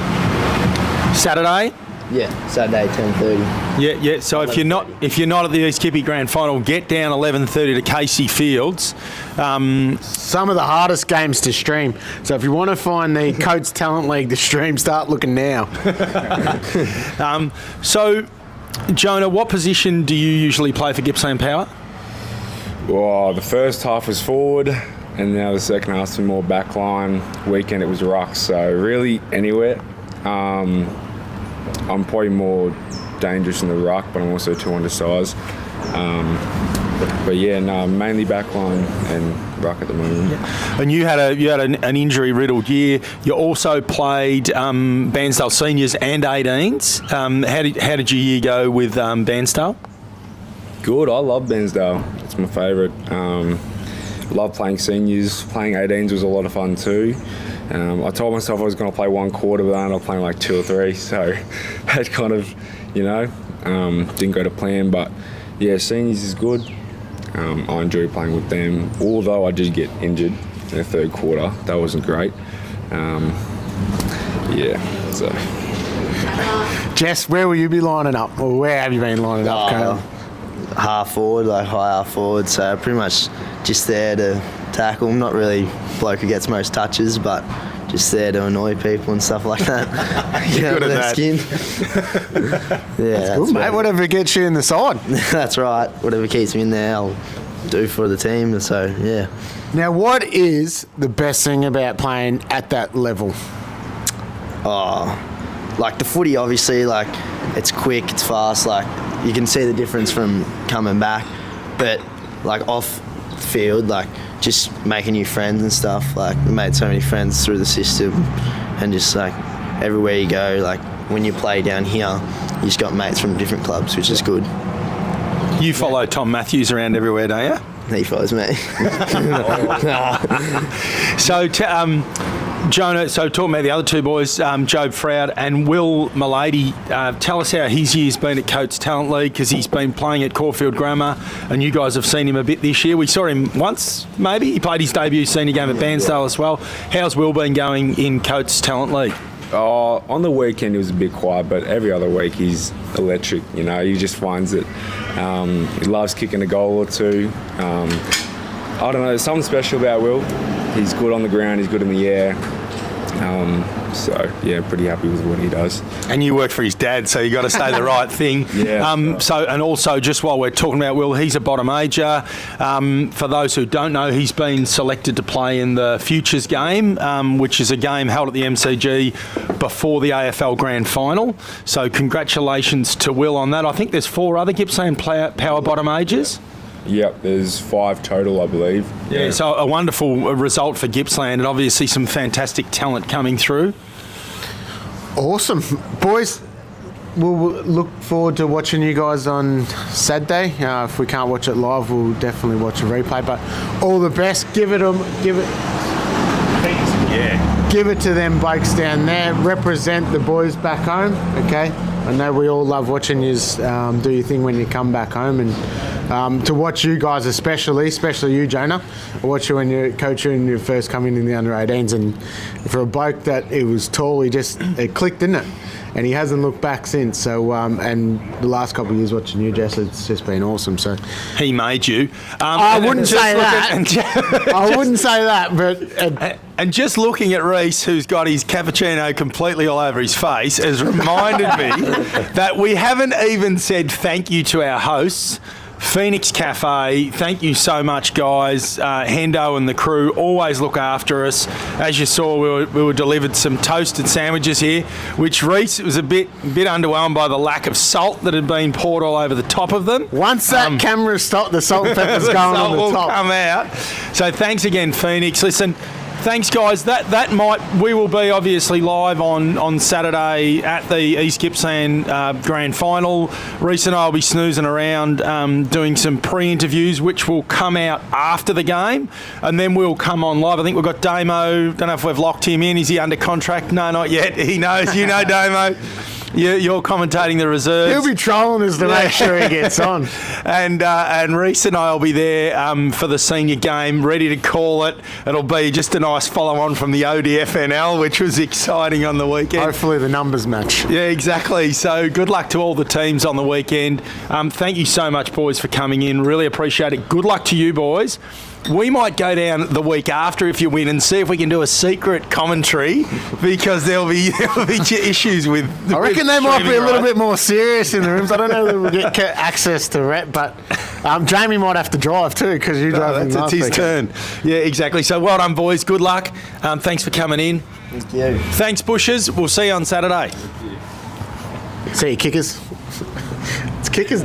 Saturday? Yeah, Saturday 10:30. Yeah. So if you're not at the East Kippy Grand Final, get down 11:30 to Casey Fields. Some of the hardest games to stream. So if you want to find the Coates Talent League to stream, start looking now. So, Jonah, what position do you usually play for Gippsland Power? Well, the first half was forward, and now the second half's been more backline. Weekend it was ruck, so really anywhere. I'm probably more dangerous in the ruck, but I'm also too undersized. But yeah, no, mainly backline and ruck at the moment. Yeah. And you had an injury-riddled year. You also played Bairnsdale Seniors and 18s. How did your year go with Bairnsdale? Good. I love Bairnsdale. It's my favourite. Love playing seniors. Playing 18s was a lot of fun too. I told myself I was going to play one quarter, but I ended up playing 2 or 3. So that kind of, didn't go to plan. But yeah, seniors is good. I enjoy playing with them, although I did get injured in the third quarter. That wasn't great. So. Jess, where will you be lining up? Or where have you been lining up, Colin? Half forward, high half forward, so pretty much just there to tackle. I'm not really bloke who gets most touches, but just there to annoy people and stuff like that. You're good at that. Skin. That's good, mate. Whatever gets you in the side. That's right. Whatever keeps me in there, I'll do for the team. So, yeah. Now, what is the best thing about playing at that level? The footy, obviously, it's quick, it's fast, you can see the difference from coming back, but off field, just making new friends and stuff. We made so many friends through the system, and just everywhere you go, when you play down here, you just got mates from different clubs, which is good. You follow Tom Matthews around everywhere, don't you? He follows me. So Jonah, so talking about the other two boys, Job Froud and Will Milady, tell us how his year's been at Coates Talent League, because he's been playing at Caulfield Grammar and you guys have seen him a bit this year. We saw him once, maybe. He played his debut senior game at Bairnsdale as well. How's Will been going in Coates Talent League? On the weekend he was a bit quiet, but every other week he's electric. You know, he just finds it. He loves kicking a goal or two. I don't know, there's something special about Will. He's good on the ground, he's good in the air. So, yeah, pretty happy with what he does. And you work for his dad, so you got to say the right thing. Yeah. And also, just while we're talking about Will, he's a bottom major. For those who don't know, he's been selected to play in the Futures game, which is a game held at the MCG before the AFL Grand Final. So congratulations to Will on that. I think there's 4 other Gippsland power bottom majors. Yep, there's 5 total, I believe. Yeah, so a wonderful result for Gippsland, and obviously some fantastic talent coming through. Awesome. Boys, we'll look forward to watching you guys on Saturday. If we can't watch it live, we'll definitely watch a replay. But all the best. Give it to them blokes down there. Represent the boys back home, okay? I know we all love watching you do your thing when you come back home, and to watch you guys especially you, Jonah. I watch you when you're coaching and you first come in the under-18s, and for a bloke that it was tall, it clicked, didn't it? And he hasn't looked back since. So, and the last couple of years watching you, Jess, it's just been awesome. So he made you. I wouldn't say that. I wouldn't say that, but. And just looking at Reese, who's got his cappuccino completely all over his face, has reminded me that we haven't even said thank you to our hosts. Phoenix Cafe, thank you so much, guys. Hendo and the crew always look after us. As you saw, we were delivered some toasted sandwiches here, which Reese was a bit underwhelmed by the lack of salt that had been poured all over the top of them. Once that camera stopped, the salt and pepper's going on the top. Will come out. So thanks again, Phoenix. Listen, thanks, guys. We will be obviously live on Saturday at the East Gippsland Grand Final. Reese and I will be snoozing around doing some pre-interviews, which will come out after the game, and then we'll come on live. I think we've got Damo. Don't know if we've locked him in. Is he under contract? No, not yet. He knows. You know, Damo. You're commentating the reserves. He'll be trolling us to make sure he gets on. And Reese and I will be there for the senior game, ready to call it. It'll be just a nice follow-on from the ODFNL, which was exciting on the weekend. Hopefully the numbers match. Yeah, exactly. So good luck to all the teams on the weekend. Thank you so much, boys, for coming in. Really appreciate it. Good luck to you, boys. We might go down the week after if you win and see if we can do a secret commentary, because there'll be issues with. I reckon they might be a little bit more serious in the rooms. I don't know that we'll get access to rep, but Jamie might have to drive too, because you drove. It's his turn. Yeah, exactly. So well done, boys. Good luck. Thanks for coming in. Thank you. Thanks, Bushers. We'll see you on Saturday. See you, kickers. It's kickers now.